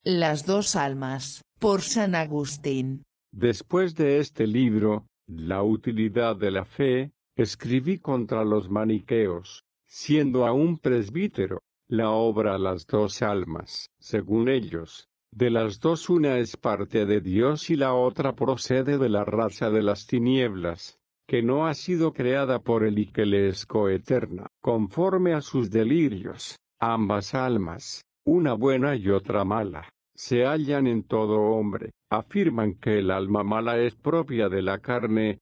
Las dos almas, por San Agustín. Después de este libro, La utilidad de la fe, escribí contra los maniqueos, siendo aún presbítero, la obra Las dos almas. Según ellos, de las dos una es parte de Dios y la otra procede de la raza de las tinieblas, que no ha sido creada por él y que le es coeterna, conforme a sus delirios. Ambas almas, una buena y otra mala, se hallan en todo hombre. Afirman que el alma mala es propia de la carne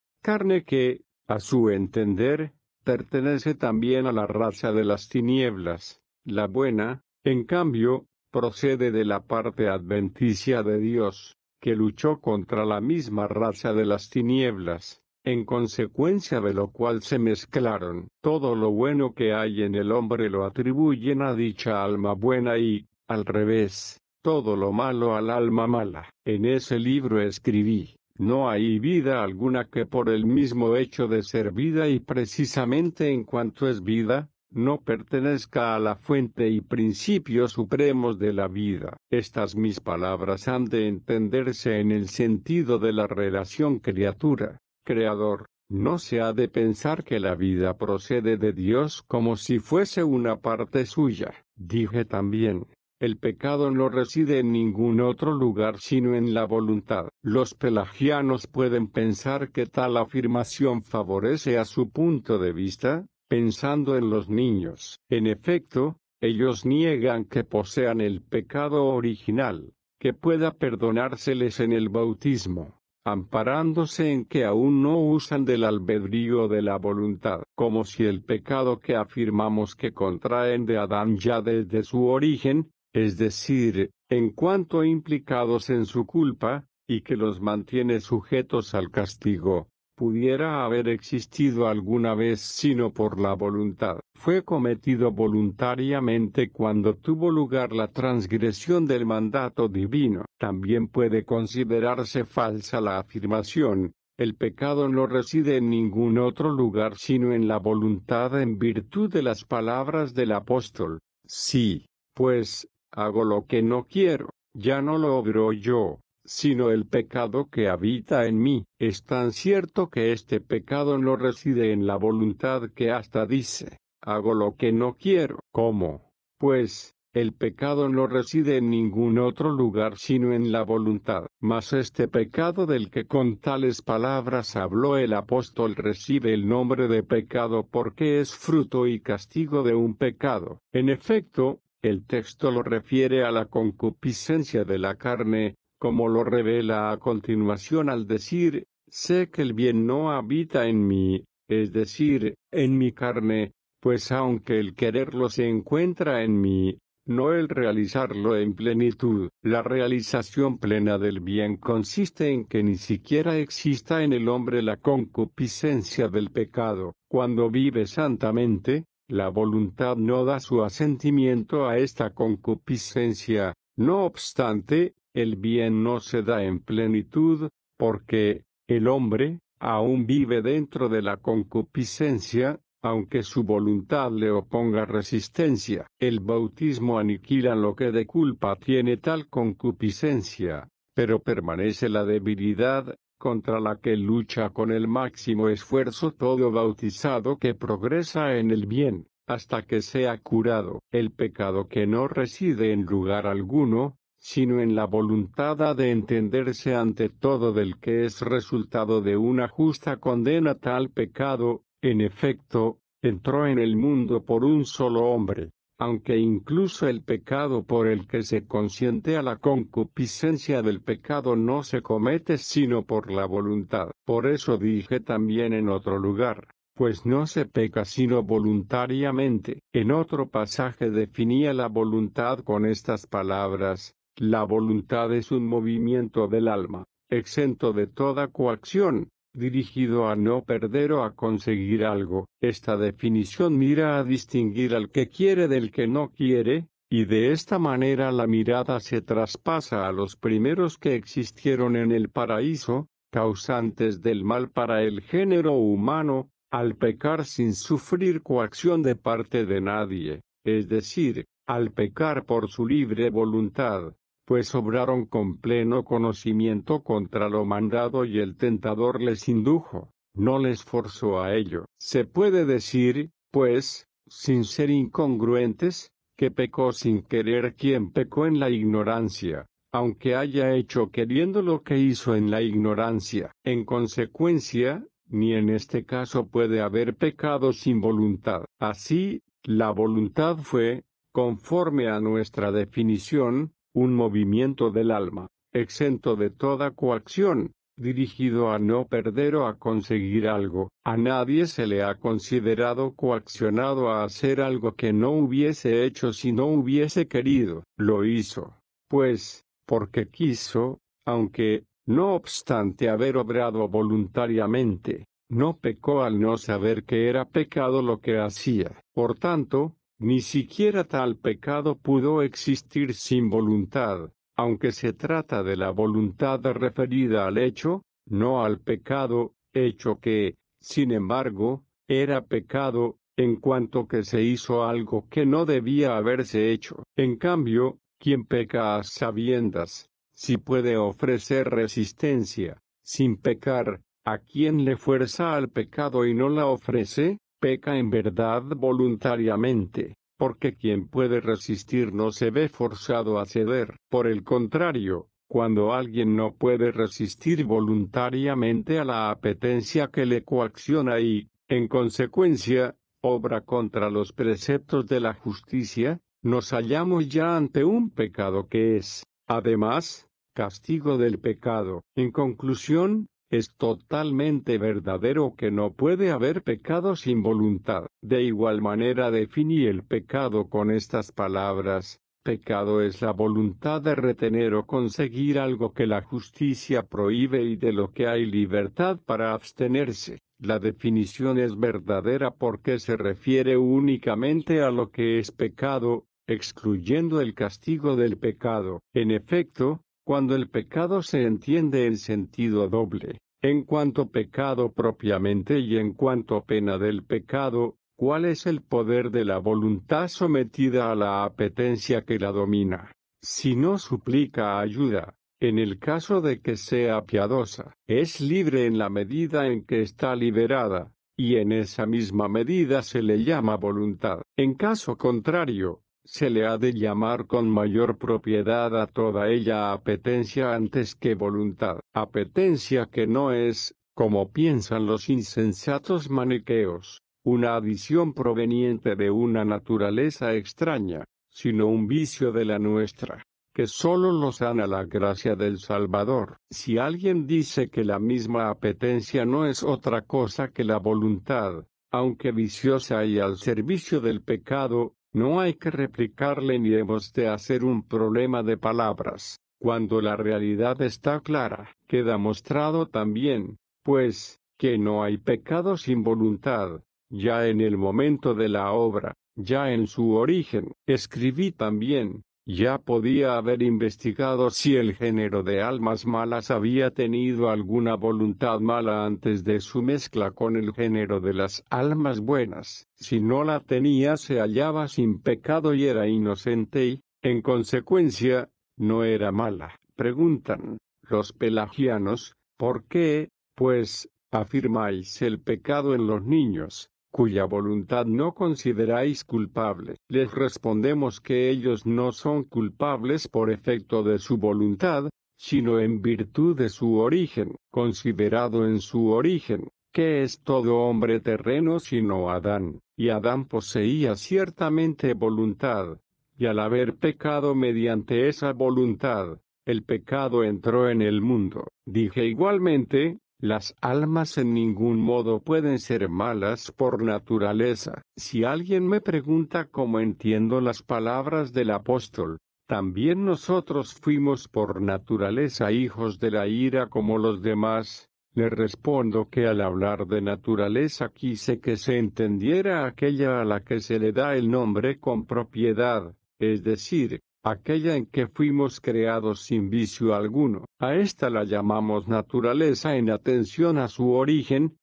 que, a su entender, pertenece también a la raza de las tinieblas. La buena, en cambio, procede de la parte adventicia de Dios, que luchó contra la misma raza de las tinieblas, en consecuencia de lo cual se mezclaron. Todo lo bueno que hay en el hombre lo atribuyen a dicha alma buena y, al revés, todo lo malo al alma mala. En ese libro escribí: no hay vida alguna que por el mismo hecho de ser vida y precisamente en cuanto es vida, no pertenezca a la fuente y principios supremos de la vida. Estas mis palabras han de entenderse en el sentido de la relación criatura-creador. No se ha de pensar que la vida procede de Dios como si fuese una parte suya. Dije también: el pecado no reside en ningún otro lugar sino en la voluntad. Los pelagianos pueden pensar que tal afirmación favorece a su punto de vista, pensando en los niños. En efecto, ellos niegan que posean el pecado original, que pueda perdonárseles en el bautismo, amparándose en que aún no usan del albedrío de la voluntad, como si el pecado que afirmamos que contraen de Adán ya desde su origen, es decir, en cuanto implicados en su culpa, y que los mantiene sujetos al castigo, pudiera haber existido alguna vez sino por la voluntad. Fue cometido voluntariamente cuando tuvo lugar la transgresión del mandato divino. También puede considerarse falsa la afirmación: el pecado no reside en ningún otro lugar sino en la voluntad, en virtud de las palabras del apóstol: sí, pues, hago lo que no quiero, ya no lo obro yo, sino el pecado que habita en mí. Es tan cierto que este pecado no reside en la voluntad que hasta dice: hago lo que no quiero. ¿Cómo? Pues, el pecado no reside en ningún otro lugar sino en la voluntad. Mas este pecado del que con tales palabras habló el apóstol recibe el nombre de pecado porque es fruto y castigo de un pecado. En efecto, el texto lo refiere a la concupiscencia de la carne, como lo revela a continuación al decir: sé que el bien no habita en mí, es decir, en mi carne, pues aunque el quererlo se encuentra en mí, no el realizarlo en plenitud. La realización plena del bien consiste en que ni siquiera exista en el hombre la concupiscencia del pecado. Cuando vive santamente, la voluntad no da su asentimiento a esta concupiscencia. No obstante, el bien no se da en plenitud, porque el hombre aún vive dentro de la concupiscencia, aunque su voluntad le oponga resistencia. El bautismo aniquila lo que de culpa tiene tal concupiscencia, pero permanece la debilidad, contra la que lucha con el máximo esfuerzo todo bautizado que progresa en el bien, hasta que sea curado. El pecado que no reside en lugar alguno, sino en la voluntad, ha de entenderse ante todo del que es resultado de una justa condena. Tal pecado, en efecto, entró en el mundo por un solo hombre, aunque incluso el pecado por el que se consiente a la concupiscencia del pecado no se comete sino por la voluntad. Por eso dije también en otro lugar: pues no se peca sino voluntariamente. En otro pasaje definía la voluntad con estas palabras: la voluntad es un movimiento del alma, exento de toda coacción, dirigido a no perder o a conseguir algo. Esta definición mira a distinguir al que quiere del que no quiere, y de esta manera la mirada se traspasa a los primeros que existieron en el paraíso, causantes del mal para el género humano, al pecar sin sufrir coacción de parte de nadie, es decir, al pecar por su libre voluntad, pues obraron con pleno conocimiento contra lo mandado y el tentador les indujo, no les forzó a ello. Se puede decir, pues, sin ser incongruentes, que pecó sin querer quien pecó en la ignorancia, aunque haya hecho queriendo lo que hizo en la ignorancia. En consecuencia, ni en este caso puede haber pecado sin voluntad. Así, la voluntad fue, conforme a nuestra definición, un movimiento del alma, exento de toda coacción, dirigido a no perder o a conseguir algo. A nadie se le ha considerado coaccionado a hacer algo que no hubiese hecho si no hubiese querido. Lo hizo, pues, porque quiso, aunque, no obstante haber obrado voluntariamente, no pecó al no saber que era pecado lo que hacía. Por tanto, ni siquiera tal pecado pudo existir sin voluntad, aunque se trata de la voluntad referida al hecho, no al pecado, hecho que, sin embargo, era pecado, en cuanto que se hizo algo que no debía haberse hecho. En cambio, quien peca a sabiendas, si puede ofrecer resistencia, sin pecar, a quien le fuerza al pecado y no la ofrece, peca en verdad voluntariamente, porque quien puede resistir no se ve forzado a ceder. Por el contrario, cuando alguien no puede resistir voluntariamente a la apetencia que le coacciona y, en consecuencia, obra contra los preceptos de la justicia, nos hallamos ya ante un pecado que es, además, castigo del pecado. En conclusión, es totalmente verdadero que no puede haber pecado sin voluntad. De igual manera definí el pecado con estas palabras: pecado es la voluntad de retener o conseguir algo que la justicia prohíbe y de lo que hay libertad para abstenerse. La definición es verdadera porque se refiere únicamente a lo que es pecado, excluyendo el castigo del pecado. En efecto, cuando el pecado se entiende en sentido doble, en cuanto pecado propiamente y en cuanto pena del pecado, ¿cuál es el poder de la voluntad sometida a la apetencia que la domina? Si no suplica ayuda, en el caso de que sea piadosa, es libre en la medida en que está liberada, y en esa misma medida se le llama voluntad. En caso contrario, se le ha de llamar con mayor propiedad a toda ella apetencia antes que voluntad. Apetencia que no es, como piensan los insensatos maniqueos, una adición proveniente de una naturaleza extraña, sino un vicio de la nuestra, que sólo lo sana la gracia del Salvador. Si alguien dice que la misma apetencia no es otra cosa que la voluntad, aunque viciosa y al servicio del pecado, no hay que replicarle ni hemos de hacer un problema de palabras. Cuando la realidad está clara, queda mostrado también, pues, que no hay pecado sin voluntad, ya en el momento de la obra, ya en su origen. Escribí también, ya podía haber investigado si el género de almas malas había tenido alguna voluntad mala antes de su mezcla con el género de las almas buenas. Si no la tenía, se hallaba sin pecado y era inocente y, en consecuencia, no era mala. Preguntan los pelagianos: ¿por qué, pues, afirmáis el pecado en los niños, cuya voluntad no consideráis culpable? Les respondemos que ellos no son culpables por efecto de su voluntad, sino en virtud de su origen. Considerado en su origen, ¿qué es todo hombre terreno sino Adán? Y Adán poseía ciertamente voluntad, y al haber pecado mediante esa voluntad, el pecado entró en el mundo. Dije igualmente, las almas en ningún modo pueden ser malas por naturaleza. Si alguien me pregunta cómo entiendo las palabras del apóstol, también nosotros fuimos por naturaleza hijos de la ira como los demás, le respondo que al hablar de naturaleza quise que se entendiera aquella a la que se le da el nombre con propiedad, es decir, aquella en que fuimos creados sin vicio alguno. A esta la llamamos naturaleza en atención a su origen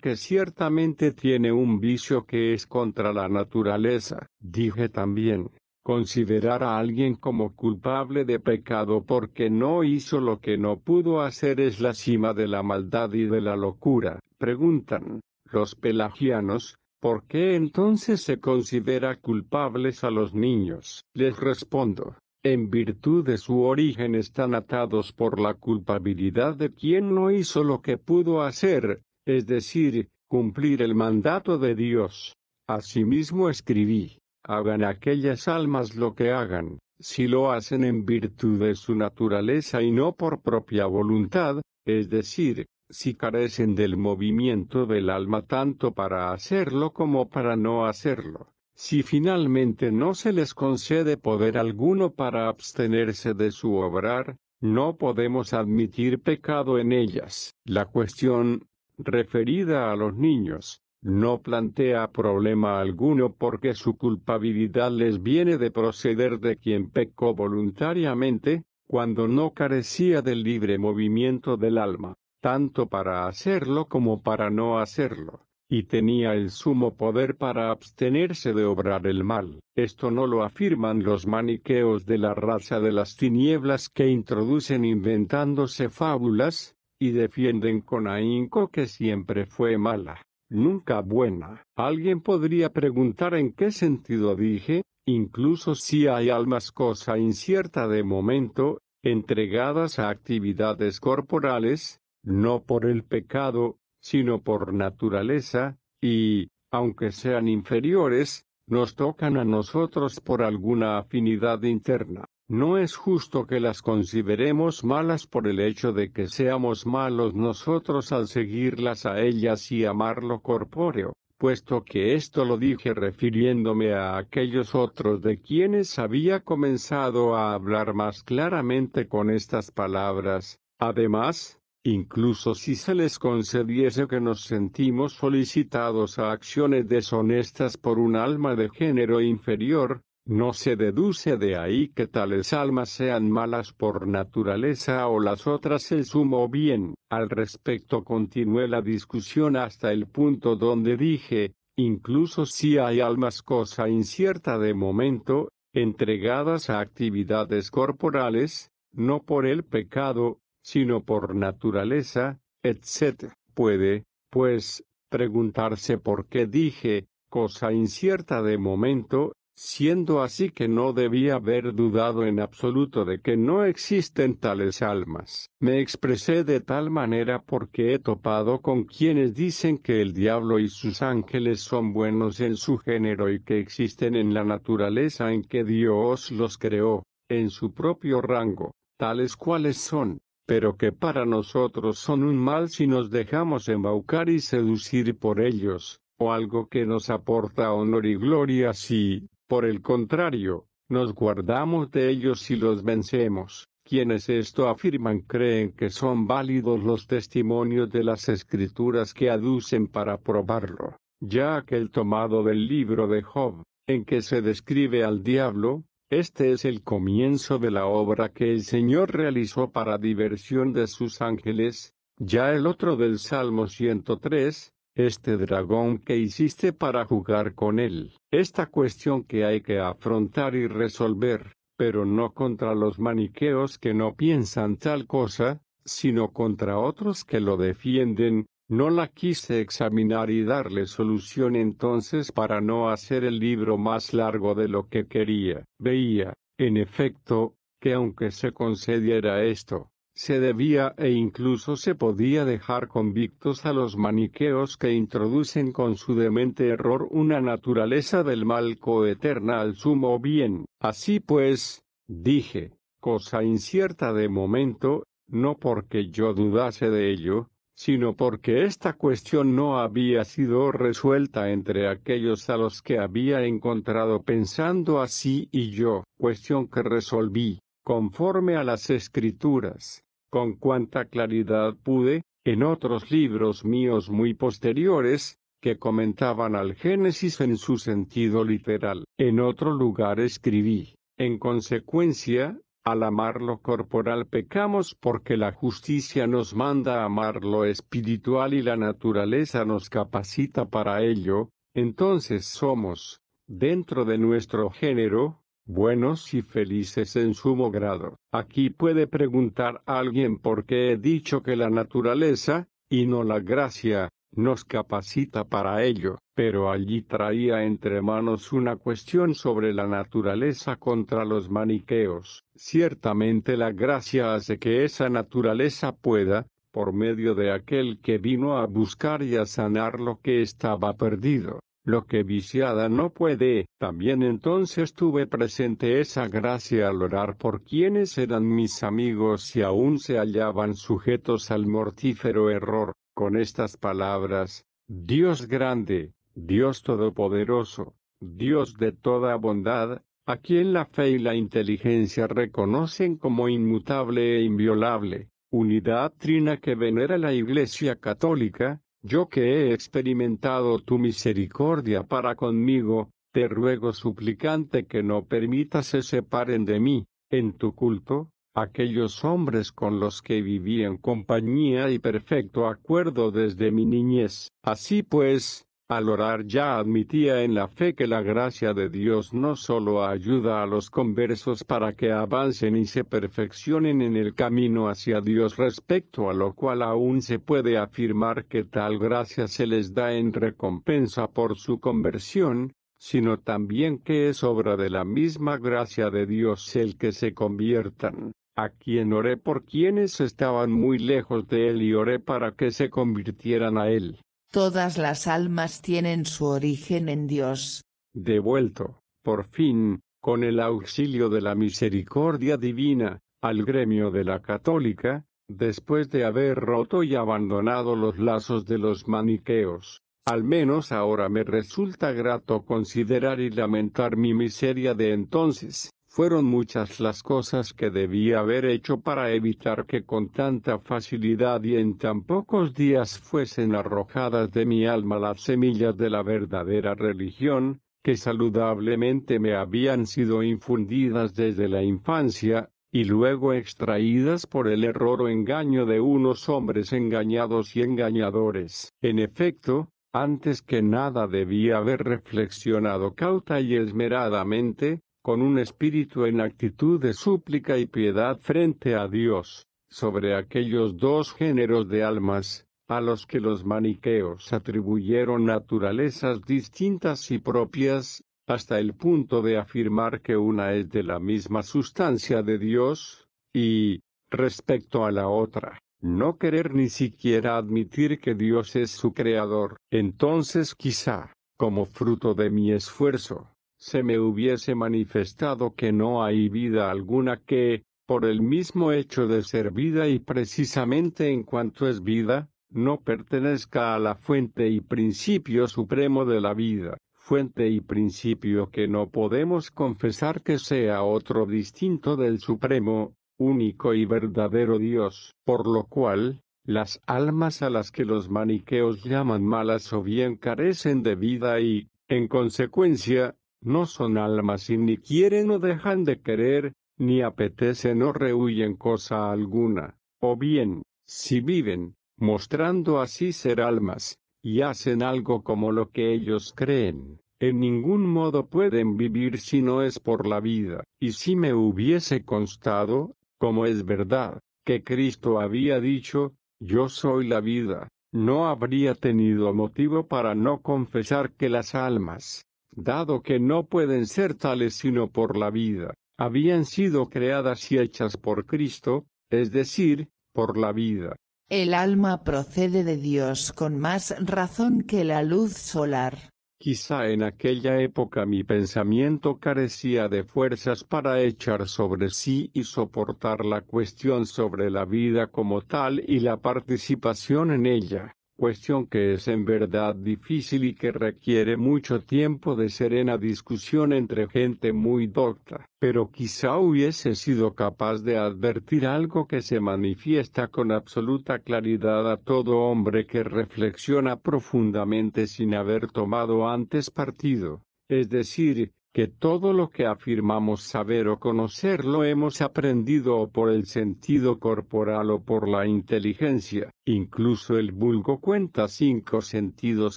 que ciertamente tiene un vicio que es contra la naturaleza. Dije también Considerar a alguien como culpable de pecado porque no hizo lo que no pudo hacer es la cima de la maldad y de la locura. Preguntan los pelagianos, ¿por qué entonces se considera culpables a los niños? Les respondo, en virtud de su origen están atados por la culpabilidad de quien no hizo lo que pudo hacer, es decir, cumplir el mandato de Dios. Asimismo escribí, hagan aquellas almas lo que hagan, si lo hacen en virtud de su naturaleza y no por propia voluntad, es decir, si carecen del movimiento del alma tanto para hacerlo como para no hacerlo. Si finalmente no se les concede poder alguno para abstenerse de su obrar, no podemos admitir pecado en ellas. La cuestión, referida a los niños, no plantea problema alguno porque su culpabilidad les viene de proceder de quien pecó voluntariamente, cuando no carecía del libre movimiento del alma, tanto para hacerlo como para no hacerlo, y tenía el sumo poder para abstenerse de obrar el mal. Esto no lo afirman los maniqueos de la raza de las tinieblas que introducen inventándose fábulas, y defienden con ahínco que siempre fue mala, nunca buena. Alguien podría preguntar en qué sentido dije, incluso si hay almas cosa incierta de momento, entregadas a actividades corporales, no por el pecado, sino por naturaleza, y, aunque sean inferiores, nos tocan a nosotros por alguna afinidad interna. No es justo que las consideremos malas por el hecho de que seamos malos nosotros al seguirlas a ellas y amar lo corpóreo, puesto que esto lo dije refiriéndome a aquellos otros de quienes había comenzado a hablar más claramente con estas palabras. Además, incluso si se les concediese que nos sentimos solicitados a acciones deshonestas por un alma de género inferior, no se deduce de ahí que tales almas sean malas por naturaleza o las otras el sumo bien. Al respecto continué la discusión hasta el punto donde dije, incluso si hay almas cosa incierta de momento, entregadas a actividades corporales, no por el pecado, sino por naturaleza, etc. Puede, pues, preguntarse por qué dije, cosa incierta de momento, siendo así que no debía haber dudado en absoluto de que no existen tales almas. Me expresé de tal manera porque he topado con quienes dicen que el diablo y sus ángeles son buenos en su género y que existen en la naturaleza en que Dios los creó, en su propio rango, tales cuales son, pero que para nosotros son un mal si nos dejamos embaucar y seducir por ellos, o algo que nos aporta honor y gloria si, por el contrario, nos guardamos de ellos y los vencemos. Quienes esto afirman creen que son válidos los testimonios de las Escrituras que aducen para probarlo, ya aquel tomado del libro de Job, en que se describe al diablo. Este es el comienzo de la obra que el Señor realizó para diversión de sus ángeles, ya el otro del Salmo 103, este dragón que hiciste para jugar con él. Esta cuestión que hay que afrontar y resolver, pero no contra los maniqueos que no piensan tal cosa, sino contra otros que lo defienden. No la quise examinar y darle solución entonces para no hacer el libro más largo de lo que quería. Veía, en efecto, que aunque se concediera esto, se debía e incluso se podía dejar convictos a los maniqueos que introducen con su demente error una naturaleza del mal coeterna al sumo bien. Así pues, dije, cosa incierta de momento, no porque yo dudase de ello, sino porque esta cuestión no había sido resuelta entre aquellos a los que había encontrado pensando así y yo, cuestión que resolví, conforme a las Escrituras, con cuanta claridad pude, en otros libros míos muy posteriores, que comentaban al Génesis en su sentido literal. En otro lugar escribí, en consecuencia, al amar lo corporal pecamos porque la justicia nos manda a amar lo espiritual y la naturaleza nos capacita para ello. Entonces somos, dentro de nuestro género, buenos y felices en sumo grado. Aquí puede preguntar alguien por qué he dicho que la naturaleza, y no la gracia, nos capacita para ello, pero allí traía entre manos una cuestión sobre la naturaleza contra los maniqueos. Ciertamente la gracia hace que esa naturaleza pueda, por medio de aquel que vino a buscar y a sanar lo que estaba perdido, lo que viciada no puede. También entonces tuve presente esa gracia al orar por quienes eran mis amigos y aún se hallaban sujetos al mortífero error, con estas palabras: Dios grande, Dios todopoderoso, Dios de toda bondad, a quien la fe y la inteligencia reconocen como inmutable e inviolable, unidad trina que venera la Iglesia Católica, yo que he experimentado tu misericordia para conmigo, te ruego suplicante que no permitas se separen de mí, en tu culto, aquellos hombres con los que viví en compañía y perfecto acuerdo desde mi niñez. Así pues, al orar ya admitía en la fe que la gracia de Dios no solo ayuda a los conversos para que avancen y se perfeccionen en el camino hacia Dios, respecto a lo cual aún se puede afirmar que tal gracia se les da en recompensa por su conversión, sino también que es obra de la misma gracia de Dios el que se conviertan. A quien oré por quienes estaban muy lejos de él y oré para que se convirtieran a él. Todas las almas tienen su origen en Dios. Devuelto, por fin, con el auxilio de la misericordia divina, al gremio de la católica, después de haber roto y abandonado los lazos de los maniqueos. Al menos ahora me resulta grato considerar y lamentar mi miseria de entonces. Fueron muchas las cosas que debí haber hecho para evitar que con tanta facilidad y en tan pocos días fuesen arrojadas de mi alma las semillas de la verdadera religión, que saludablemente me habían sido infundidas desde la infancia, y luego extraídas por el error o engaño de unos hombres engañados y engañadores. En efecto, antes que nada debí haber reflexionado cauta y esmeradamente, con un espíritu en actitud de súplica y piedad frente a Dios, sobre aquellos dos géneros de almas, a los que los maniqueos atribuyeron naturalezas distintas y propias, hasta el punto de afirmar que una es de la misma sustancia de Dios, y, respecto a la otra, no querer ni siquiera admitir que Dios es su creador. Entonces quizá, como fruto de mi esfuerzo, se me hubiese manifestado que no hay vida alguna que, por el mismo hecho de ser vida y precisamente en cuanto es vida, no pertenezca a la fuente y principio supremo de la vida, fuente y principio que no podemos confesar que sea otro distinto del supremo, único y verdadero Dios, por lo cual, las almas a las que los maniqueos llaman malas o bien carecen de vida y, en consecuencia, no son almas y ni quieren o dejan de querer, ni apetecen o rehuyen cosa alguna, o bien, si viven, mostrando así ser almas, y hacen algo como lo que ellos creen, en ningún modo pueden vivir si no es por la vida. Y si me hubiese constado, como es verdad, que Cristo había dicho, yo soy la vida, no habría tenido motivo para no confesar que las almas, dado que no pueden ser tales sino por la vida, habían sido creadas y hechas por Cristo, es decir, por la vida. El alma procede de Dios con más razón que la luz solar. Quizá en aquella época mi pensamiento carecía de fuerzas para echar sobre sí y soportar la cuestión sobre la vida como tal y la participación en ella, cuestión que es en verdad difícil y que requiere mucho tiempo de serena discusión entre gente muy docta, pero quizá hubiese sido capaz de advertir algo que se manifiesta con absoluta claridad a todo hombre que reflexiona profundamente sin haber tomado antes partido, es decir, que todo lo que afirmamos saber o conocer lo hemos aprendido o por el sentido corporal o por la inteligencia. Incluso el vulgo cuenta 5 sentidos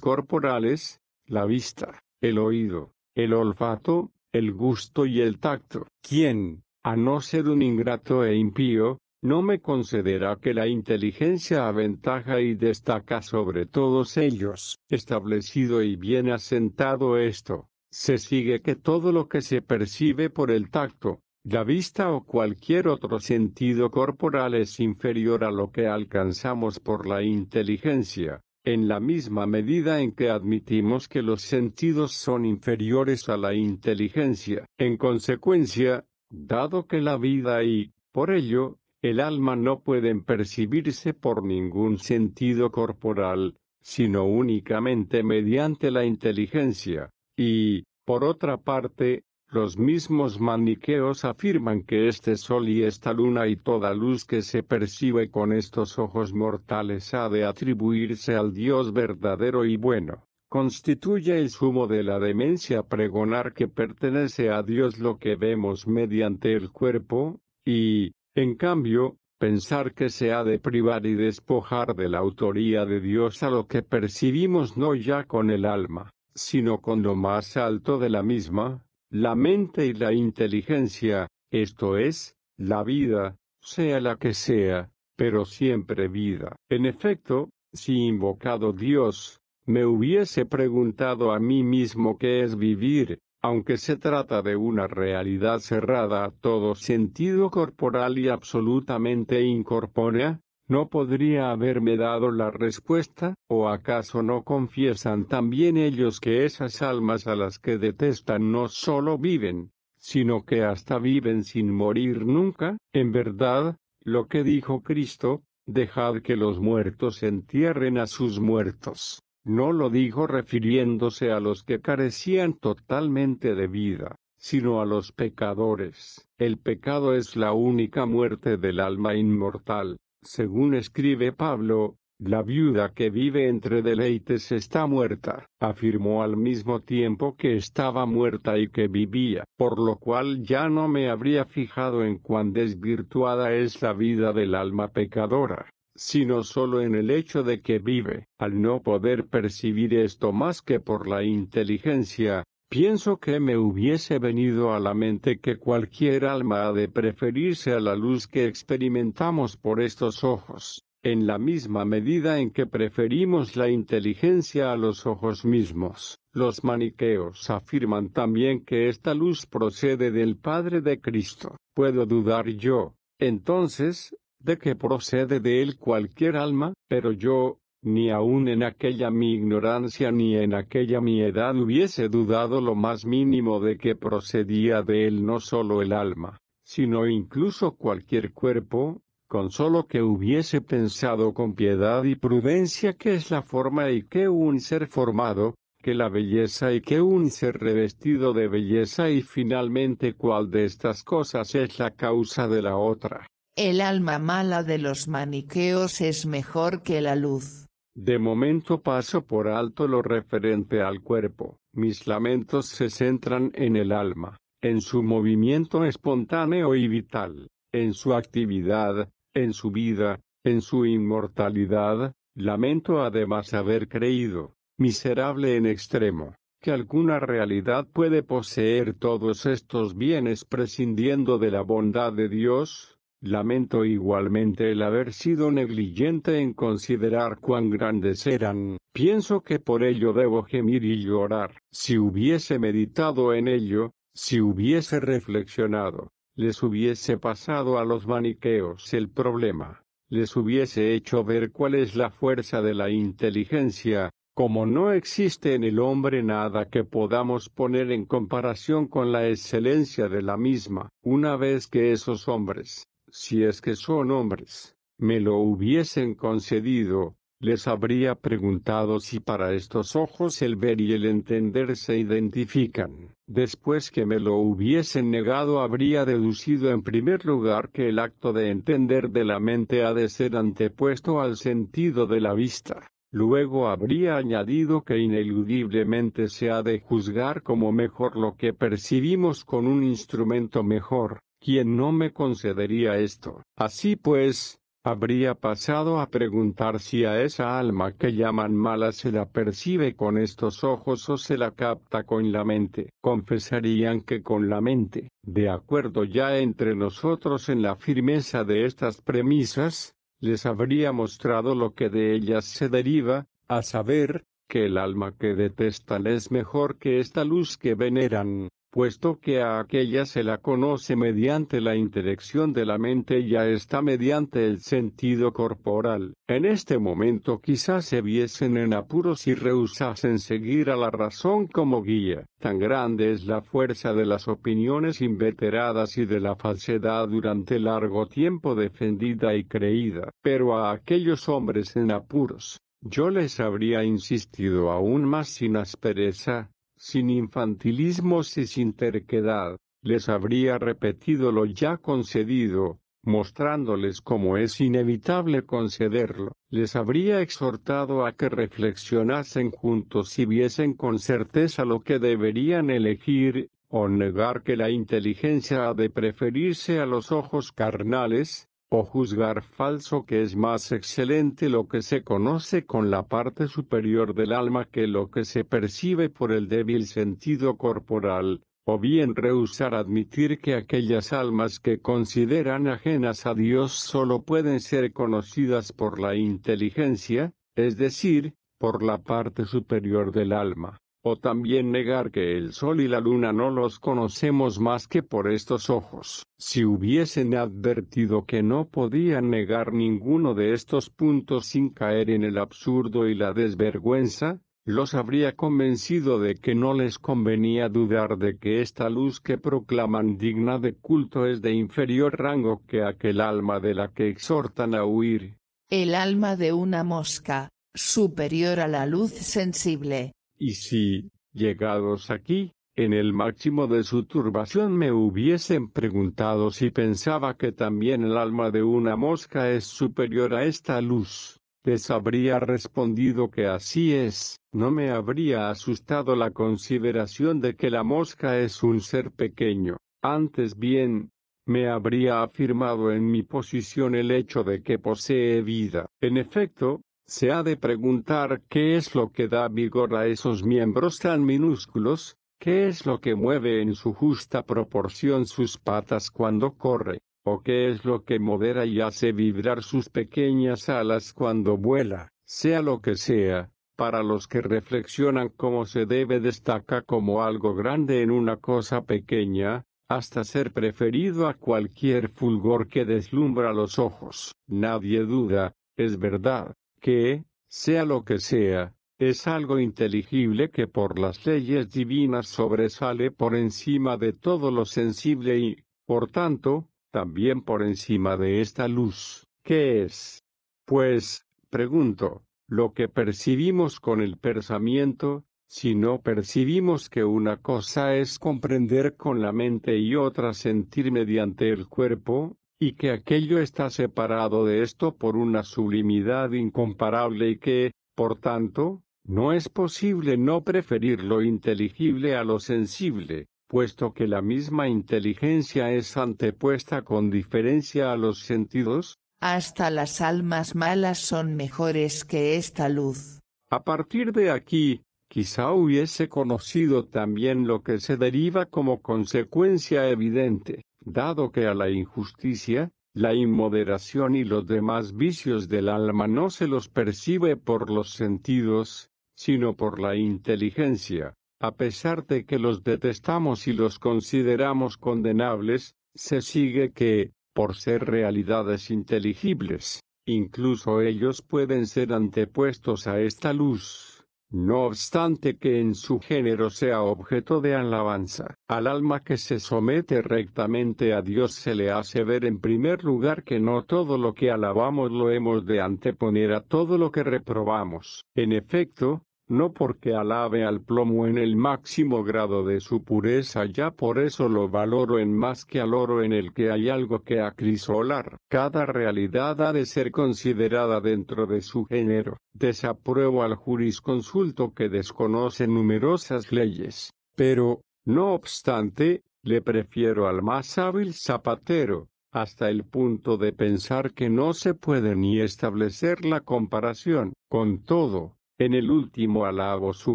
corporales: la vista, el oído, el olfato, el gusto y el tacto. ¿Quién, a no ser un ingrato e impío, no me concederá que la inteligencia aventaja y destaca sobre todos ellos? Establecido y bien asentado esto, se sigue que todo lo que se percibe por el tacto, la vista o cualquier otro sentido corporal es inferior a lo que alcanzamos por la inteligencia, en la misma medida en que admitimos que los sentidos son inferiores a la inteligencia. En consecuencia, dado que la vida y, por ello, el alma no pueden percibirse por ningún sentido corporal, sino únicamente mediante la inteligencia, y, por otra parte, los mismos maniqueos afirman que este sol y esta luna y toda luz que se percibe con estos ojos mortales ha de atribuirse al Dios verdadero y bueno. Constituye el sumo de la demencia pregonar que pertenece a Dios lo que vemos mediante el cuerpo, y, en cambio, pensar que se ha de privar y despojar de la autoría de Dios a lo que percibimos no ya con el alma, sino con lo más alto de la misma, la mente y la inteligencia, esto es, la vida, sea la que sea, pero siempre vida. En efecto, si invocado Dios, me hubiese preguntado a mí mismo qué es vivir, aunque se trata de una realidad cerrada a todo sentido corporal y absolutamente incorpórea, ¿no podría haberme dado la respuesta? ¿O acaso no confiesan también ellos que esas almas a las que detestan no solo viven, sino que hasta viven sin morir nunca? En verdad, lo que dijo Cristo, dejad que los muertos entierren a sus muertos, no lo dijo refiriéndose a los que carecían totalmente de vida, sino a los pecadores. El pecado es la única muerte del alma inmortal. Según escribe Pablo, la viuda que vive entre deleites está muerta. Afirmó al mismo tiempo que estaba muerta y que vivía, por lo cual ya no me habría fijado en cuán desvirtuada es la vida del alma pecadora, sino solo en el hecho de que vive. Al no poder percibir esto más que por la inteligencia, pienso que me hubiese venido a la mente que cualquier alma ha de preferirse a la luz que experimentamos por estos ojos, en la misma medida en que preferimos la inteligencia a los ojos mismos. Los maniqueos afirman también que esta luz procede del Padre de Cristo. ¿Puedo dudar yo, entonces, de que procede de él cualquier alma? Pero yo, ni aun en aquella mi ignorancia ni en aquella mi edad hubiese dudado lo más mínimo de que procedía de él no solo el alma, sino incluso cualquier cuerpo, con solo que hubiese pensado con piedad y prudencia qué es la forma y qué un ser formado, que la belleza y qué un ser revestido de belleza y finalmente cuál de estas cosas es la causa de la otra. El alma mala de los maniqueos es mejor que la luz. De momento paso por alto lo referente al cuerpo. Mis lamentos se centran en el alma, en su movimiento espontáneo y vital, en su actividad, en su vida, en su inmortalidad. Lamento además haber creído, miserable en extremo, que alguna realidad puede poseer todos estos bienes prescindiendo de la bondad de Dios. Lamento igualmente el haber sido negligente en considerar cuán grandes eran. Pienso que por ello debo gemir y llorar. Si hubiese meditado en ello, si hubiese reflexionado, les hubiese pasado a los maniqueos el problema, les hubiese hecho ver cuál es la fuerza de la inteligencia. Como no existe en el hombre nada que podamos poner en comparación con la excelencia de la misma, una vez que esos hombres, si es que son hombres, me lo hubiesen concedido, les habría preguntado si para estos ojos el ver y el entender se identifican. Después que me lo hubiesen negado habría deducido en primer lugar que el acto de entender de la mente ha de ser antepuesto al sentido de la vista. Luego habría añadido que ineludiblemente se ha de juzgar como mejor lo que percibimos con un instrumento mejor. ¿Quién no me concedería esto? Así pues, habría pasado a preguntar si a esa alma que llaman mala se la percibe con estos ojos o se la capta con la mente. Confesarían que con la mente, de acuerdo ya entre nosotros en la firmeza de estas premisas, les habría mostrado lo que de ellas se deriva, a saber, que el alma que detestan es mejor que esta luz que veneran, puesto que a aquella se la conoce mediante la intelección de la mente y a esta mediante el sentido corporal. En este momento quizás se viesen en apuros y rehusasen seguir a la razón como guía. Tan grande es la fuerza de las opiniones inveteradas y de la falsedad durante largo tiempo defendida y creída. Pero a aquellos hombres en apuros, yo les habría insistido aún más sin aspereza, sin infantilismos y sin terquedad, les habría repetido lo ya concedido, mostrándoles cómo es inevitable concederlo, les habría exhortado a que reflexionasen juntos y viesen con certeza lo que deberían elegir, o negar que la inteligencia ha de preferirse a los ojos carnales, o juzgar falso que es más excelente lo que se conoce con la parte superior del alma que lo que se percibe por el débil sentido corporal, o bien rehusar admitir que aquellas almas que consideran ajenas a Dios solo pueden ser conocidas por la inteligencia, es decir, por la parte superior del alma. O también negar que el sol y la luna no los conocemos más que por estos ojos. Si hubiesen advertido que no podían negar ninguno de estos puntos sin caer en el absurdo y la desvergüenza, los habría convencido de que no les convenía dudar de que esta luz que proclaman digna de culto es de inferior rango que aquel alma de la que exhortan a huir. El alma de una mosca, superior a la luz sensible. Y si, llegados aquí, en el máximo de su turbación me hubiesen preguntado si pensaba que también el alma de una mosca es superior a esta luz, les habría respondido que así es. No me habría asustado la consideración de que la mosca es un ser pequeño, antes bien, me habría afirmado en mi posición el hecho de que posee vida. En efecto, se ha de preguntar qué es lo que da vigor a esos miembros tan minúsculos, qué es lo que mueve en su justa proporción sus patas cuando corre, o qué es lo que modera y hace vibrar sus pequeñas alas cuando vuela. Sea lo que sea, para los que reflexionan cómo se debe destaca como algo grande en una cosa pequeña, hasta ser preferido a cualquier fulgor que deslumbra los ojos. Nadie duda, es verdad, que, sea lo que sea, es algo inteligible que por las leyes divinas sobresale por encima de todo lo sensible y, por tanto, también por encima de esta luz. ¿Qué es? Pues, pregunto, lo que percibimos con el pensamiento. Si no percibimos que una cosa es comprender con la mente y otra sentir mediante el cuerpo, y que aquello está separado de esto por una sublimidad incomparable y que, por tanto, no es posible no preferir lo inteligible a lo sensible, puesto que la misma inteligencia es antepuesta con diferencia a los sentidos. Hasta las almas malas son mejores que esta luz. A partir de aquí, quizá hubiese conocido también lo que se deriva como consecuencia evidente, dado que a la injusticia, la inmoderación y los demás vicios del alma no se los percibe por los sentidos, sino por la inteligencia. A pesar de que los detestamos y los consideramos condenables, se sigue que, por ser realidades inteligibles, incluso ellos pueden ser antepuestos a esta luz. No obstante que en su género sea objeto de alabanza, al alma que se somete rectamente a Dios se le hace ver en primer lugar que no todo lo que alabamos lo hemos de anteponer a todo lo que reprobamos. En efecto, no porque alabe al plomo en el máximo grado de su pureza ya por eso lo valoro en más que al oro en el que hay algo que acrisolar. Cada realidad ha de ser considerada dentro de su género. Desapruebo al jurisconsulto que desconoce numerosas leyes, pero, no obstante, le prefiero al más hábil zapatero, hasta el punto de pensar que no se puede ni establecer la comparación. Con todo, en el último alabo su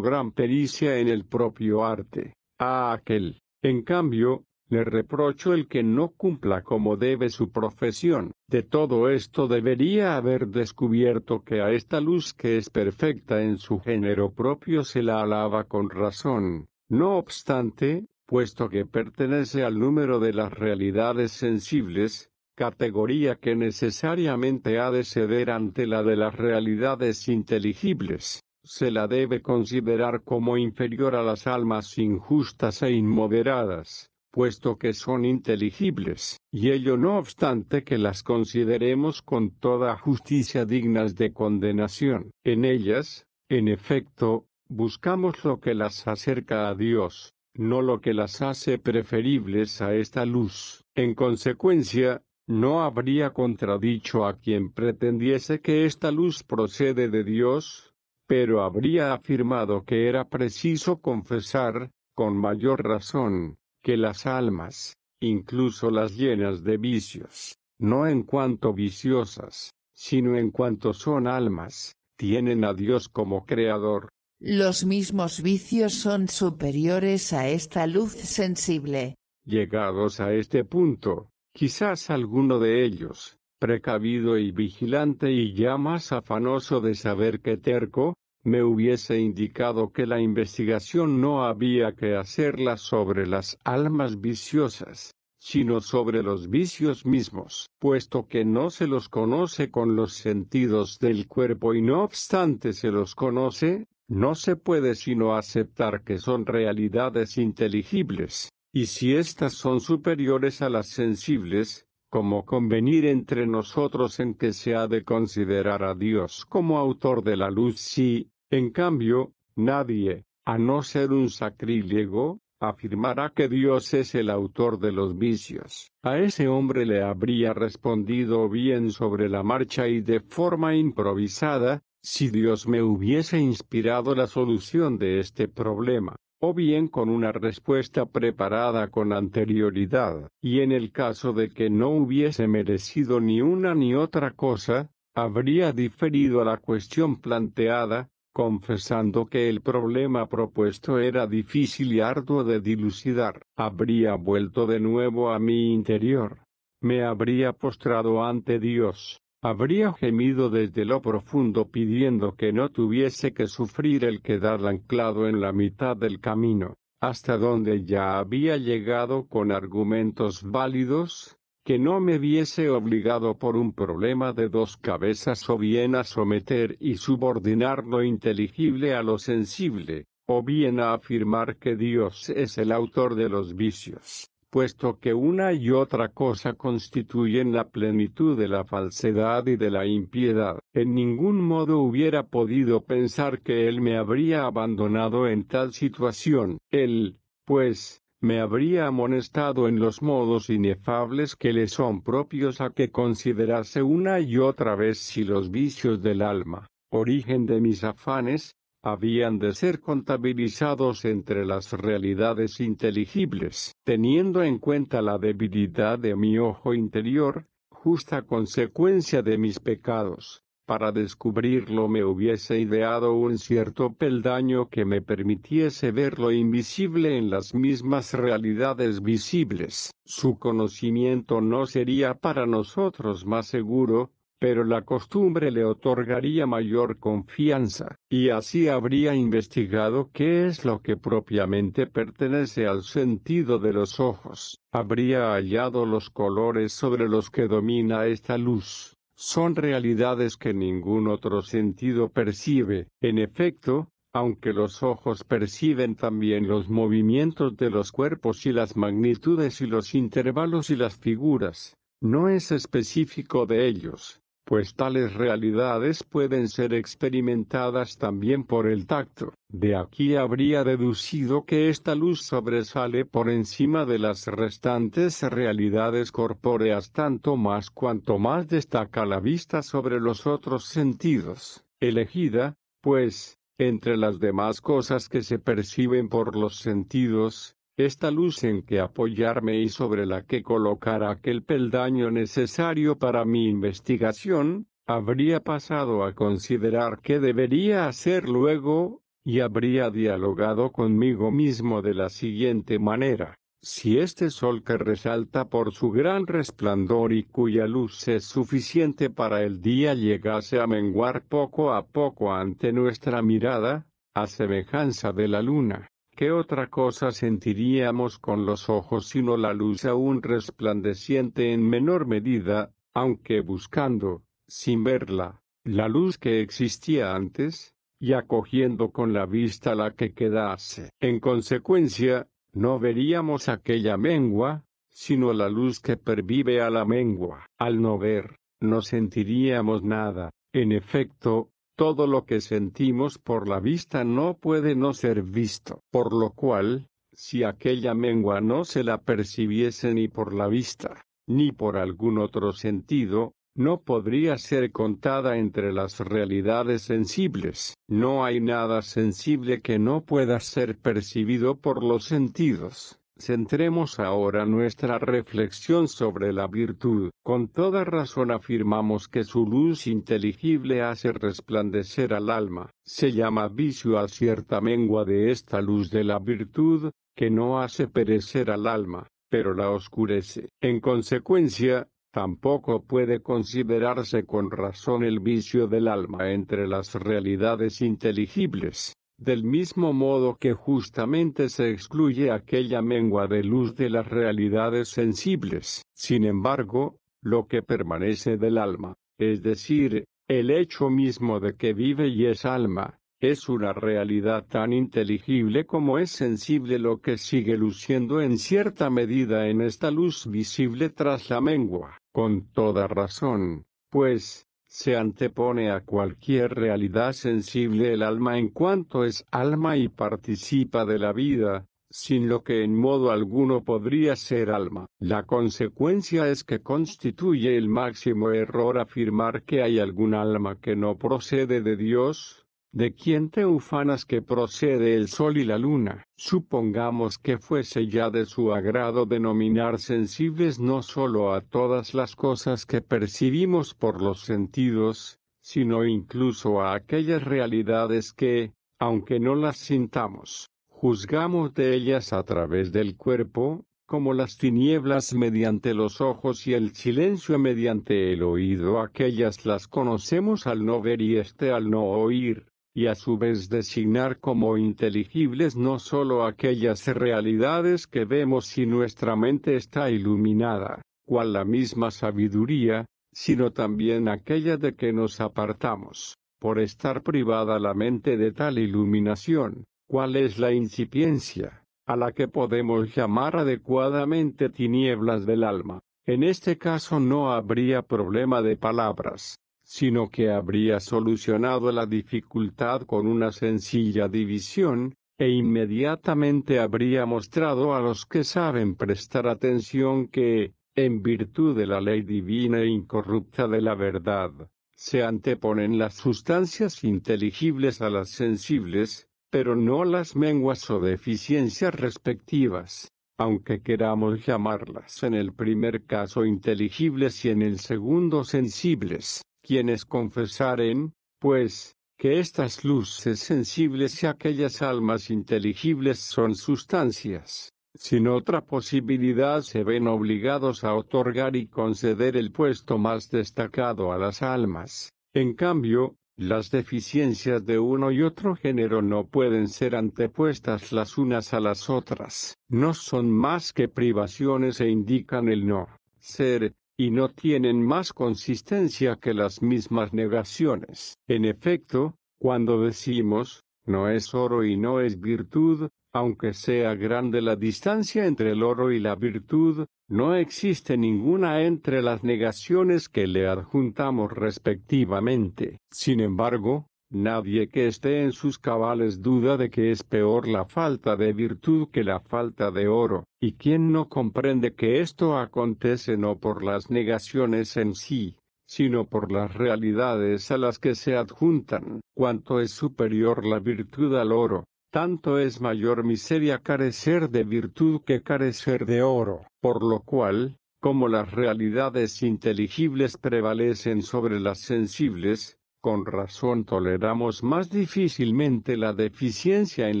gran pericia en el propio arte. A aquel, en cambio, le reprocho el que no cumpla como debe su profesión. De todo esto debería haber descubierto que a esta luz que es perfecta en su género propio se la alaba con razón. No obstante, puesto que pertenece al número de las realidades sensibles, categoría que necesariamente ha de ceder ante la de las realidades inteligibles, se la debe considerar como inferior a las almas injustas e inmoderadas, puesto que son inteligibles, y ello no obstante que las consideremos con toda justicia dignas de condenación. En ellas, en efecto, buscamos lo que las acerca a Dios, no lo que las hace preferibles a esta luz. En consecuencia, no habría contradicho a quien pretendiese que esta luz procede de Dios, pero habría afirmado que era preciso confesar, con mayor razón, que las almas, incluso las llenas de vicios, no en cuanto viciosas, sino en cuanto son almas, tienen a Dios como Creador. Los mismos vicios son superiores a esta luz sensible. Llegados a este punto, quizás alguno de ellos, precavido y vigilante y ya más afanoso de saber que terco, me hubiese indicado que la investigación no había que hacerla sobre las almas viciosas, sino sobre los vicios mismos, puesto que no se los conoce con los sentidos del cuerpo y no obstante se los conoce, no se puede sino aceptar que son realidades inteligibles, y si éstas son superiores a las sensibles, como convenir entre nosotros en que se ha de considerar a Dios como autor de la luz si, en cambio, nadie, a no ser un sacrílego, afirmará que Dios es el autor de los vicios. A ese hombre le habría respondido bien sobre la marcha y de forma improvisada, si Dios me hubiese inspirado la solución de este problema, o bien con una respuesta preparada con anterioridad, y en el caso de que no hubiese merecido ni una ni otra cosa, habría diferido a la cuestión planteada, confesando que el problema propuesto era difícil y arduo de dilucidar. Habría vuelto de nuevo a mi interior. Me habría postrado ante Dios. Habría gemido desde lo profundo pidiendo que no tuviese que sufrir el quedar anclado en la mitad del camino, hasta donde ya había llegado con argumentos válidos, que no me viese obligado por un problema de dos cabezas o bien a someter y subordinar lo inteligible a lo sensible, o bien a afirmar que Dios es el autor de los vicios, puesto que una y otra cosa constituyen la plenitud de la falsedad y de la impiedad. En ningún modo hubiera podido pensar que Él me habría abandonado en tal situación. Él, pues, me habría amonestado en los modos inefables que le son propios a que considerase una y otra vez si los vicios del alma, origen de mis afanes, habían de ser contabilizados entre las realidades inteligibles, teniendo en cuenta la debilidad de mi ojo interior, justa consecuencia de mis pecados. Para descubrirlo me hubiese ideado un cierto peldaño que me permitiese ver lo invisible en las mismas realidades visibles. Su conocimiento no sería para nosotros más seguro, pero la costumbre le otorgaría mayor confianza, y así habría investigado qué es lo que propiamente pertenece al sentido de los ojos. Habría hallado los colores sobre los que domina esta luz. Son realidades que ningún otro sentido percibe. En efecto, aunque los ojos perciben también los movimientos de los cuerpos y las magnitudes y los intervalos y las figuras, no es específico de ellos, pues tales realidades pueden ser experimentadas también por el tacto. De aquí habría deducido que esta luz sobresale por encima de las restantes realidades corpóreas tanto más cuanto más destaca la vista sobre los otros sentidos, elegida, pues, entre las demás cosas que se perciben por los sentidos, esta luz en que apoyarme y sobre la que colocar aquel peldaño necesario para mi investigación, habría pasado a considerar qué debería hacer luego, y habría dialogado conmigo mismo de la siguiente manera: si este sol que resalta por su gran resplandor y cuya luz es suficiente para el día llegase a menguar poco a poco ante nuestra mirada, a semejanza de la luna, ¿qué otra cosa sentiríamos con los ojos sino la luz aún resplandeciente en menor medida, aunque buscando, sin verla, la luz que existía antes, y acogiendo con la vista la que quedase? En consecuencia, no veríamos aquella mengua, sino la luz que pervive a la mengua. Al no ver, no sentiríamos nada. En efecto, todo lo que sentimos por la vista no puede no ser visto. Por lo cual, si aquella mengua no se la percibiese ni por la vista, ni por algún otro sentido, no podría ser contada entre las realidades sensibles. No hay nada sensible que no pueda ser percibido por los sentidos. Centremos ahora nuestra reflexión sobre la virtud. Con toda razón afirmamos que su luz inteligible hace resplandecer al alma. Se llama vicio a cierta mengua de esta luz de la virtud, que no hace perecer al alma, pero la oscurece. En consecuencia, tampoco puede considerarse con razón el vicio del alma entre las realidades inteligibles, del mismo modo que justamente se excluye aquella mengua de luz de las realidades sensibles. Sin embargo, lo que permanece del alma, es decir, el hecho mismo de que vive y es alma, es una realidad tan inteligible como es sensible, lo que sigue luciendo en cierta medida en esta luz visible tras la mengua. Con toda razón, pues, se antepone a cualquier realidad sensible el alma en cuanto es alma y participa de la vida, sin lo que en modo alguno podría ser alma. La consecuencia es que constituye el máximo error afirmar que hay algún alma que no procede de Dios. ¿De quién te ufanas que procede el sol y la luna? Supongamos que fuese ya de su agrado denominar sensibles no sólo a todas las cosas que percibimos por los sentidos, sino incluso a aquellas realidades que, aunque no las sintamos, juzgamos de ellas a través del cuerpo, como las tinieblas mediante los ojos y el silencio mediante el oído. Aquellas las conocemos al no ver y al no oír, y a su vez designar como inteligibles no sólo aquellas realidades que vemos si nuestra mente está iluminada, cual la misma sabiduría, sino también aquella de que nos apartamos, por estar privada la mente de tal iluminación, cual es la incipiencia, a la que podemos llamar adecuadamente tinieblas del alma. En este caso no habría problema de palabras, sino que habría solucionado la dificultad con una sencilla división, e inmediatamente habría mostrado a los que saben prestar atención que, en virtud de la ley divina e incorrupta de la verdad, se anteponen las sustancias inteligibles a las sensibles, pero no las menguas o deficiencias respectivas, aunque queramos llamarlas en el primer caso inteligibles y en el segundo sensibles. Quienes confesaren, pues, que estas luces sensibles y aquellas almas inteligibles son sustancias, sin otra posibilidad se ven obligados a otorgar y conceder el puesto más destacado a las almas. En cambio, las deficiencias de uno y otro género no pueden ser antepuestas las unas a las otras. No son más que privaciones e indican el no ser, y no tienen más consistencia que las mismas negaciones. En efecto, cuando decimos, no es oro y no es virtud, aunque sea grande la distancia entre el oro y la virtud, no existe ninguna entre las negaciones que le adjuntamos respectivamente. Sin embargo, nadie que esté en sus cabales duda de que es peor la falta de virtud que la falta de oro, y quien no comprende que esto acontece no por las negaciones en sí, sino por las realidades a las que se adjuntan. Cuanto es superior la virtud al oro, tanto es mayor miseria carecer de virtud que carecer de oro, por lo cual, como las realidades inteligibles prevalecen sobre las sensibles, con razón toleramos más difícilmente la deficiencia en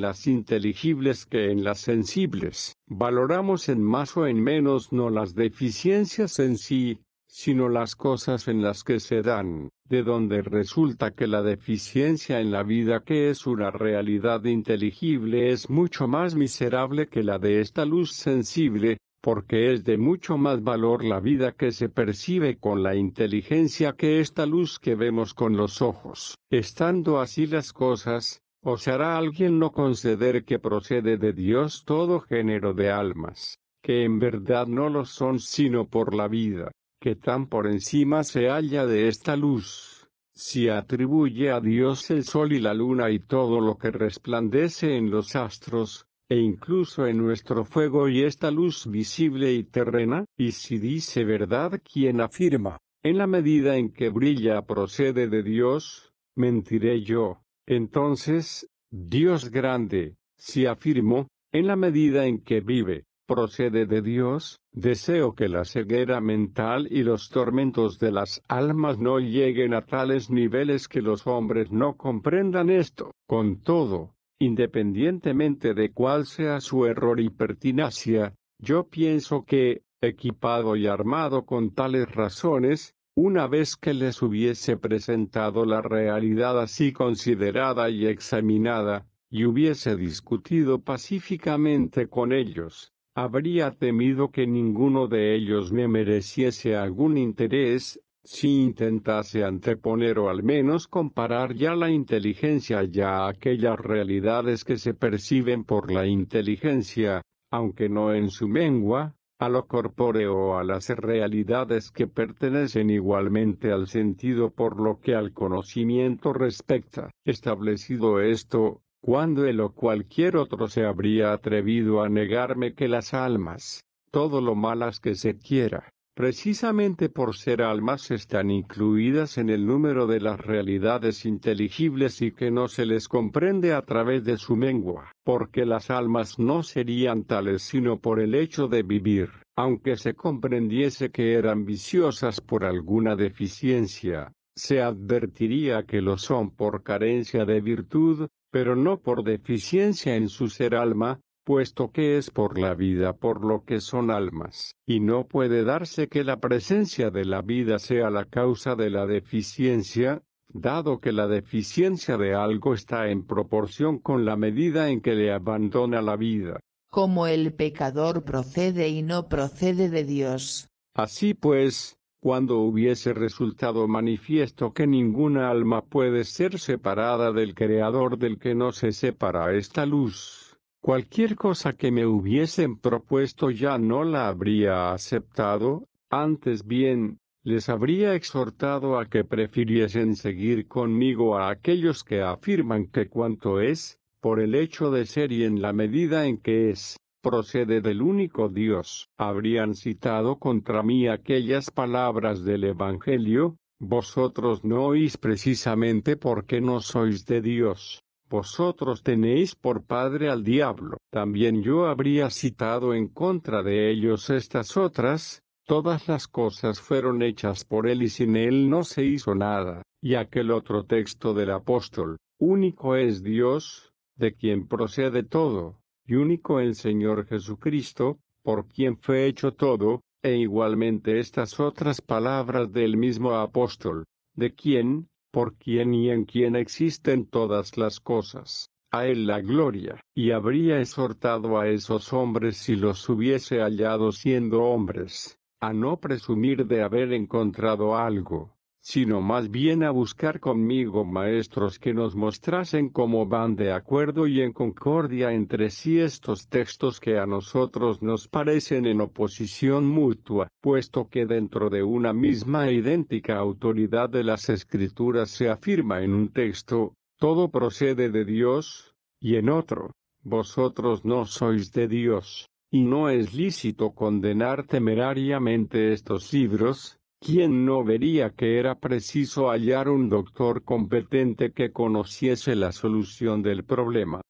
las inteligibles que en las sensibles. Valoramos en más o en menos no las deficiencias en sí, sino las cosas en las que se dan, de donde resulta que la deficiencia en la vida que es una realidad inteligible es mucho más miserable que la de esta luz sensible, porque es de mucho más valor la vida que se percibe con la inteligencia que esta luz que vemos con los ojos. Estando así las cosas, ¿osará alguien no conceder que procede de Dios todo género de almas, que en verdad no lo son sino por la vida, que tan por encima se halla de esta luz? Si atribuye a Dios el sol y la luna y todo lo que resplandece en los astros, e incluso en nuestro fuego y esta luz visible y terrena, y si dice verdad quien afirma, en la medida en que brilla procede de Dios, mentiré yo. Entonces, Dios grande, si afirmo, en la medida en que vive, procede de Dios, deseo que la ceguera mental y los tormentos de las almas no lleguen a tales niveles que los hombres no comprendan esto. Con todo, independientemente de cuál sea su error y pertinacia, yo pienso que, equipado y armado con tales razones, una vez que les hubiese presentado la realidad así considerada y examinada, y hubiese discutido pacíficamente con ellos, habría temido que ninguno de ellos me mereciese algún interés, si intentase anteponer o al menos comparar ya la inteligencia ya a aquellas realidades que se perciben por la inteligencia, aunque no en su mengua, a lo corpóreo o a las realidades que pertenecen igualmente al sentido por lo que al conocimiento respecta. Establecido esto, ¿cuándo él o cualquier otro se habría atrevido a negarme que las almas, todo lo malas que se quiera, precisamente por ser almas están incluidas en el número de las realidades inteligibles y que no se les comprende a través de su mengua, porque las almas no serían tales sino por el hecho de vivir, aunque se comprendiese que eran viciosas por alguna deficiencia, se advertiría que lo son por carencia de virtud, pero no por deficiencia en su ser alma, puesto que es por la vida por lo que son almas, y no puede darse que la presencia de la vida sea la causa de la deficiencia, dado que la deficiencia de algo está en proporción con la medida en que le abandona la vida. Como el pecador procede y no procede de Dios. Así pues, cuando hubiese resultado manifiesto que ninguna alma puede ser separada del Creador del que no se separa esta luz, cualquier cosa que me hubiesen propuesto ya no la habría aceptado, antes bien, les habría exhortado a que prefiriesen seguir conmigo a aquellos que afirman que cuanto es, por el hecho de ser y en la medida en que es, procede del único Dios. Habrían citado contra mí aquellas palabras del Evangelio: vosotros no oís precisamente porque no sois de Dios. Vosotros tenéis por padre al diablo. También yo habría citado en contra de ellos estas otras: todas las cosas fueron hechas por él y sin él no se hizo nada. Y aquel otro texto del apóstol: único es Dios, de quien procede todo, y único el Señor Jesucristo, por quien fue hecho todo, e igualmente estas otras palabras del mismo apóstol: de quien, por quien y en quien existen todas las cosas, a él la gloria. Y habría exhortado a esos hombres, si los hubiese hallado siendo hombres, a no presumir de haber encontrado algo, sino más bien a buscar conmigo maestros que nos mostrasen cómo van de acuerdo y en concordia entre sí estos textos que a nosotros nos parecen en oposición mutua, puesto que dentro de una misma e idéntica autoridad de las Escrituras se afirma en un texto: todo procede de Dios, y en otro: vosotros no sois de Dios. Y no es lícito condenar temerariamente estos libros, ¿Quién no vería que era preciso hallar un doctor competente que conociese la solución del problema?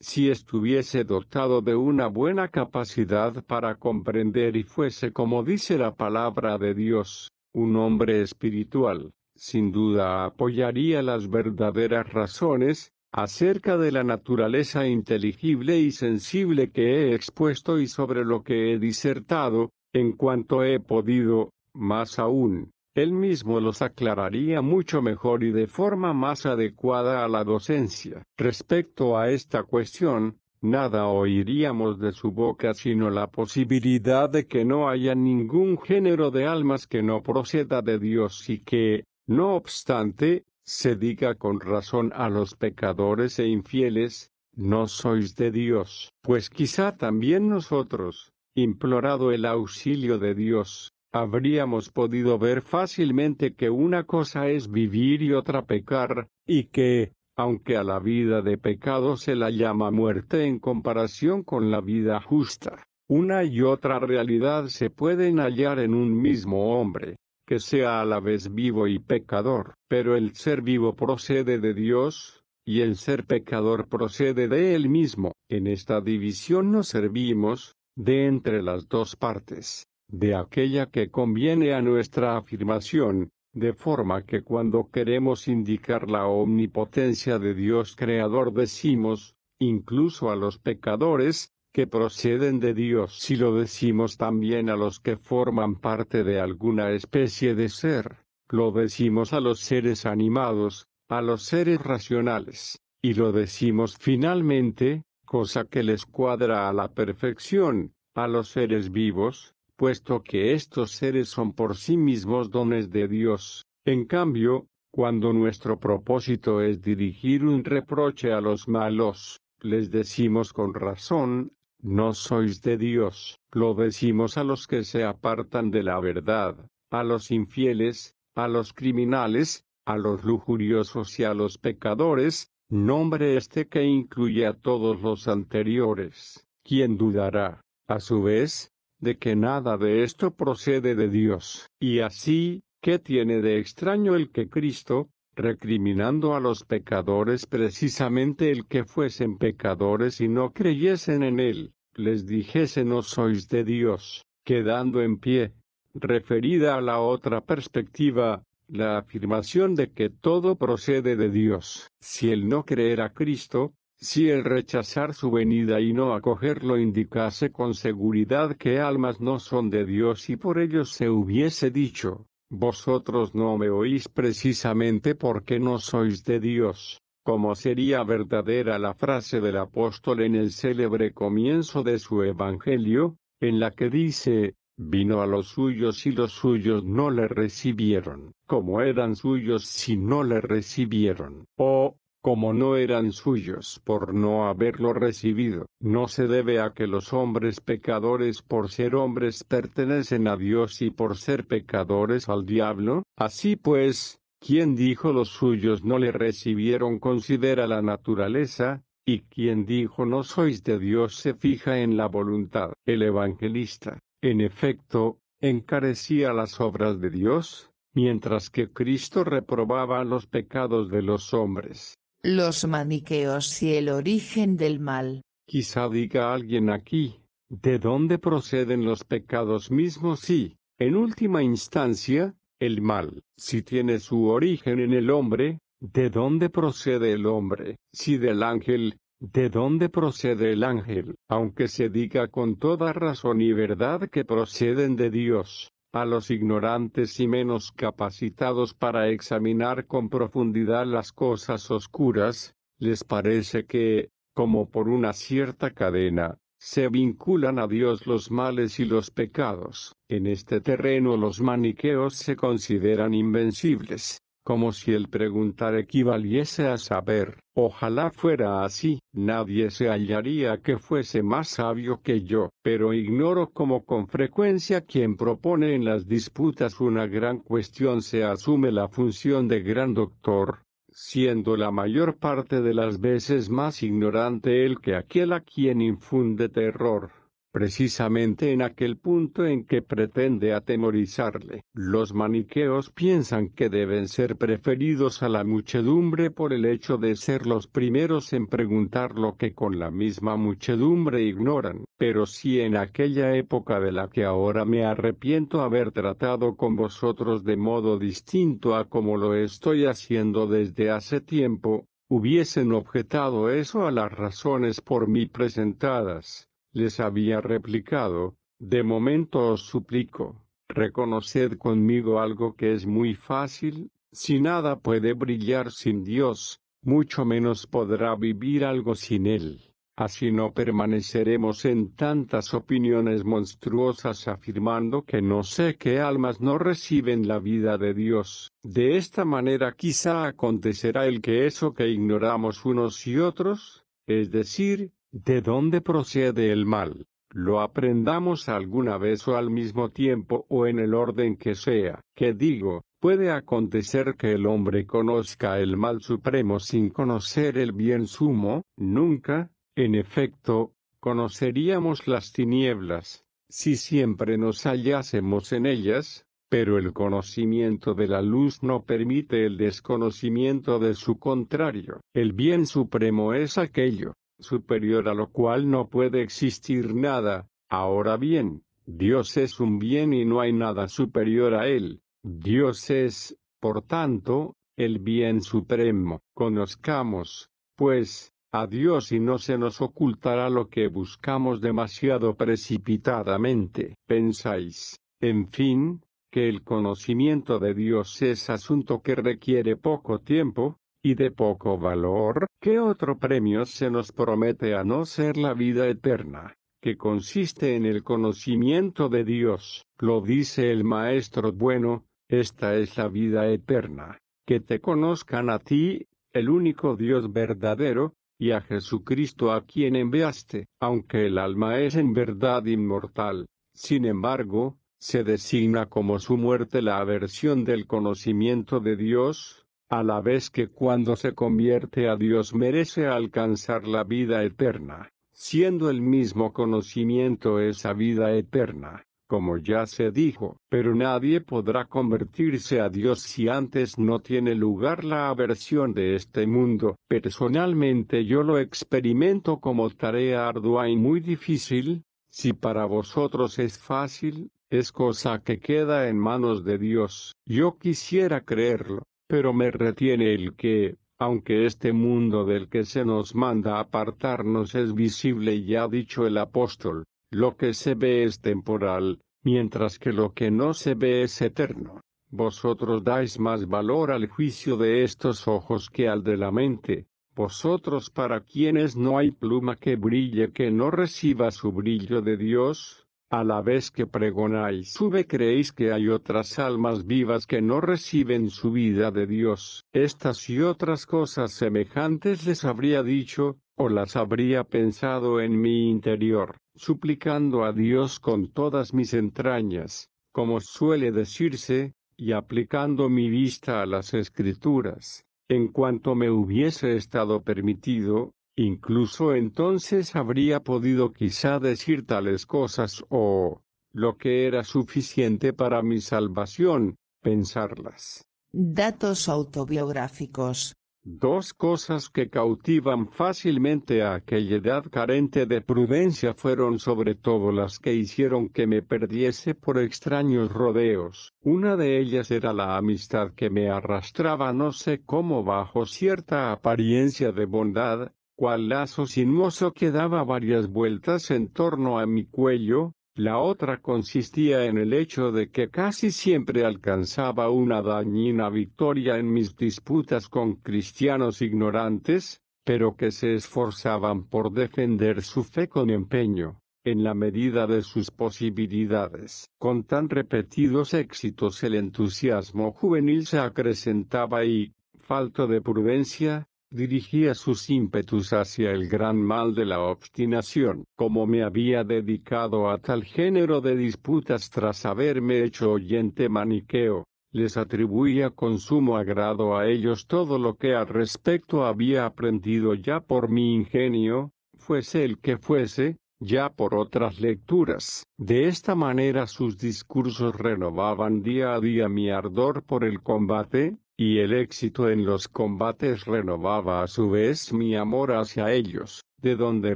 Si estuviese dotado de una buena capacidad para comprender y fuese, como dice la palabra de Dios, un hombre espiritual, sin duda apoyaría las verdaderas razones acerca de la naturaleza inteligible y sensible que he expuesto y sobre lo que he disertado, en cuanto he podido. Más aún, él mismo los aclararía mucho mejor y de forma más adecuada a la docencia. Respecto a esta cuestión, nada oiríamos de su boca sino la posibilidad de que no haya ningún género de almas que no proceda de Dios y que, no obstante, se diga con razón a los pecadores e infieles, no sois de Dios. Pues quizá también nosotros, implorado el auxilio de Dios, habríamos podido ver fácilmente que una cosa es vivir y otra pecar, y que, aunque a la vida de pecado se la llama muerte en comparación con la vida justa, una y otra realidad se pueden hallar en un mismo hombre, que sea a la vez vivo y pecador. Pero el ser vivo procede de Dios, y el ser pecador procede de Él mismo. En esta división nos servimos, de entre las dos partes, de aquella que conviene a nuestra afirmación, de forma que cuando queremos indicar la omnipotencia de Dios Creador decimos, incluso a los pecadores, que proceden de Dios. Si lo decimos también a los que forman parte de alguna especie de ser, lo decimos a los seres animados, a los seres racionales, y lo decimos finalmente, cosa que les cuadra a la perfección, a los seres vivos, puesto que estos seres son por sí mismos dones de Dios. En cambio, cuando nuestro propósito es dirigir un reproche a los malos, les decimos con razón, no sois de Dios. Lo decimos a los que se apartan de la verdad, a los infieles, a los criminales, a los lujuriosos y a los pecadores, nombre que incluye a todos los anteriores. ¿Quién dudará, a su vez, de que nada de esto procede de Dios? Y así, ¿qué tiene de extraño el que Cristo, recriminando a los pecadores precisamente el que fuesen pecadores y no creyesen en Él, les dijese no sois de Dios, quedando en pie, referida a la otra perspectiva, la afirmación de que todo procede de Dios? Si el no creer a Cristo, si el rechazar su venida y no acogerlo indicase con seguridad que almas no son de Dios y por ello se hubiese dicho, vosotros no me oís precisamente porque no sois de Dios, como sería verdadera la frase del apóstol en el célebre comienzo de su evangelio, en la que dice, vino a los suyos y los suyos no le recibieron. ¿Cómo eran suyos si no le recibieron? O, como no eran suyos por no haberlo recibido, no se debe a que los hombres pecadores por ser hombres pertenecen a Dios y por ser pecadores al diablo. Así pues, quien dijo los suyos no le recibieron considera la naturaleza, y quien dijo no sois de Dios se fija en la voluntad. El evangelista, en efecto, encarecía las obras de Dios, mientras que Cristo reprobaba los pecados de los hombres. Los maniqueos y el origen del mal. Quizá diga alguien aquí, ¿de dónde proceden los pecados mismos y, en última instancia, el mal? Si tiene su origen en el hombre, ¿de dónde procede el hombre? Si del ángel, ¿de dónde procede el ángel? Aunque se diga con toda razón y verdad que proceden de Dios, a los ignorantes y menos capacitados para examinar con profundidad las cosas oscuras, les parece que, como por una cierta cadena, se vinculan a Dios los males y los pecados. En este terreno los maniqueos se consideran invencibles, como si el preguntar equivaliese a saber. Ojalá fuera así, nadie se hallaría que fuese más sabio que yo, pero ignoro cómo con frecuencia quien propone en las disputas una gran cuestión se asume la función de gran doctor, siendo la mayor parte de las veces más ignorante él que aquel a quien infunde terror. precisamente en aquel punto en que pretende atemorizarle. Los maniqueos piensan que deben ser preferidos a la muchedumbre por el hecho de ser los primeros en preguntar lo que con la misma muchedumbre ignoran. Pero si en aquella época de la que ahora me arrepiento haber tratado con vosotros de modo distinto a como lo estoy haciendo desde hace tiempo, hubiesen objetado eso a las razones por mí presentadas, les había replicado: de momento os suplico, reconoced conmigo algo que es muy fácil: si nada puede brillar sin Dios, mucho menos podrá vivir algo sin Él. Así no permaneceremos en tantas opiniones monstruosas afirmando que no sé qué almas no reciben la vida de Dios. De esta manera quizá acontecerá el que eso que ignoramos unos y otros, es decir, de dónde procede el mal, lo aprendamos alguna vez o al mismo tiempo o en el orden que sea. Que digo, puede acontecer que el hombre conozca el mal supremo sin conocer el bien sumo. Nunca, en efecto, conoceríamos las tinieblas, si siempre nos hallásemos en ellas, pero el conocimiento de la luz no permite el desconocimiento de su contrario. El bien supremo es aquello superior a lo cual no puede existir nada. Ahora bien, Dios es un bien y no hay nada superior a Él. Dios es, por tanto, el bien supremo. Conozcamos, pues, a Dios y no se nos ocultará lo que buscamos demasiado precipitadamente. ¿Pensáis, en fin, que el conocimiento de Dios es asunto que requiere poco tiempo y de poco valor? ¿Qué otro premio se nos promete a no ser la vida eterna, que consiste en el conocimiento de Dios? Lo dice el Maestro bueno: esta es la vida eterna, que te conozcan a ti, el único Dios verdadero, y a Jesucristo a quien enviaste. Aunque el alma es en verdad inmortal, sin embargo, se designa como su muerte la aversión del conocimiento de Dios, a la vez que cuando se convierte a Dios merece alcanzar la vida eterna, siendo el mismo conocimiento esa vida eterna, como ya se dijo. Pero nadie podrá convertirse a Dios si antes no tiene lugar la aversión de este mundo. Personalmente yo lo experimento como tarea ardua y muy difícil. Si para vosotros es fácil, es cosa que queda en manos de Dios. Yo quisiera creerlo, pero me retiene el que, aunque este mundo del que se nos manda apartarnos es visible, y ya ha dicho el apóstol, lo que se ve es temporal, mientras que lo que no se ve es eterno. Vosotros dais más valor al juicio de estos ojos que al de la mente. Vosotros, para quienes no hay pluma que brille que no reciba su brillo de Dios, a la vez que pregonáis creéis que hay otras almas vivas que no reciben su vida de Dios. Estas y otras cosas semejantes les habría dicho, o las habría pensado en mi interior, suplicando a Dios con todas mis entrañas, como suele decirse, y aplicando mi vista a las Escrituras. En cuanto me hubiese estado permitido, incluso entonces habría podido quizá decir tales cosas o, lo que era suficiente para mi salvación, pensarlas. Datos autobiográficos. Dos cosas que cautivan fácilmente a aquella edad carente de prudencia fueron sobre todo las que hicieron que me perdiese por extraños rodeos. Una de ellas era la amistad que me arrastraba no sé cómo bajo cierta apariencia de bondad, cual lazo sinuoso que daba varias vueltas en torno a mi cuello. La otra consistía en el hecho de que casi siempre alcanzaba una dañina victoria en mis disputas con cristianos ignorantes, pero que se esforzaban por defender su fe con empeño, en la medida de sus posibilidades. Con tan repetidos éxitos el entusiasmo juvenil se acrecentaba y, falto de prudencia, dirigía sus ímpetus hacia el gran mal de la obstinación. Como me había dedicado a tal género de disputas tras haberme hecho oyente maniqueo, les atribuía con sumo agrado a ellos todo lo que al respecto había aprendido ya por mi ingenio, fuese el que fuese, ya por otras lecturas. De esta manera sus discursos renovaban día a día mi ardor por el combate, y el éxito en los combates renovaba a su vez mi amor hacia ellos, de donde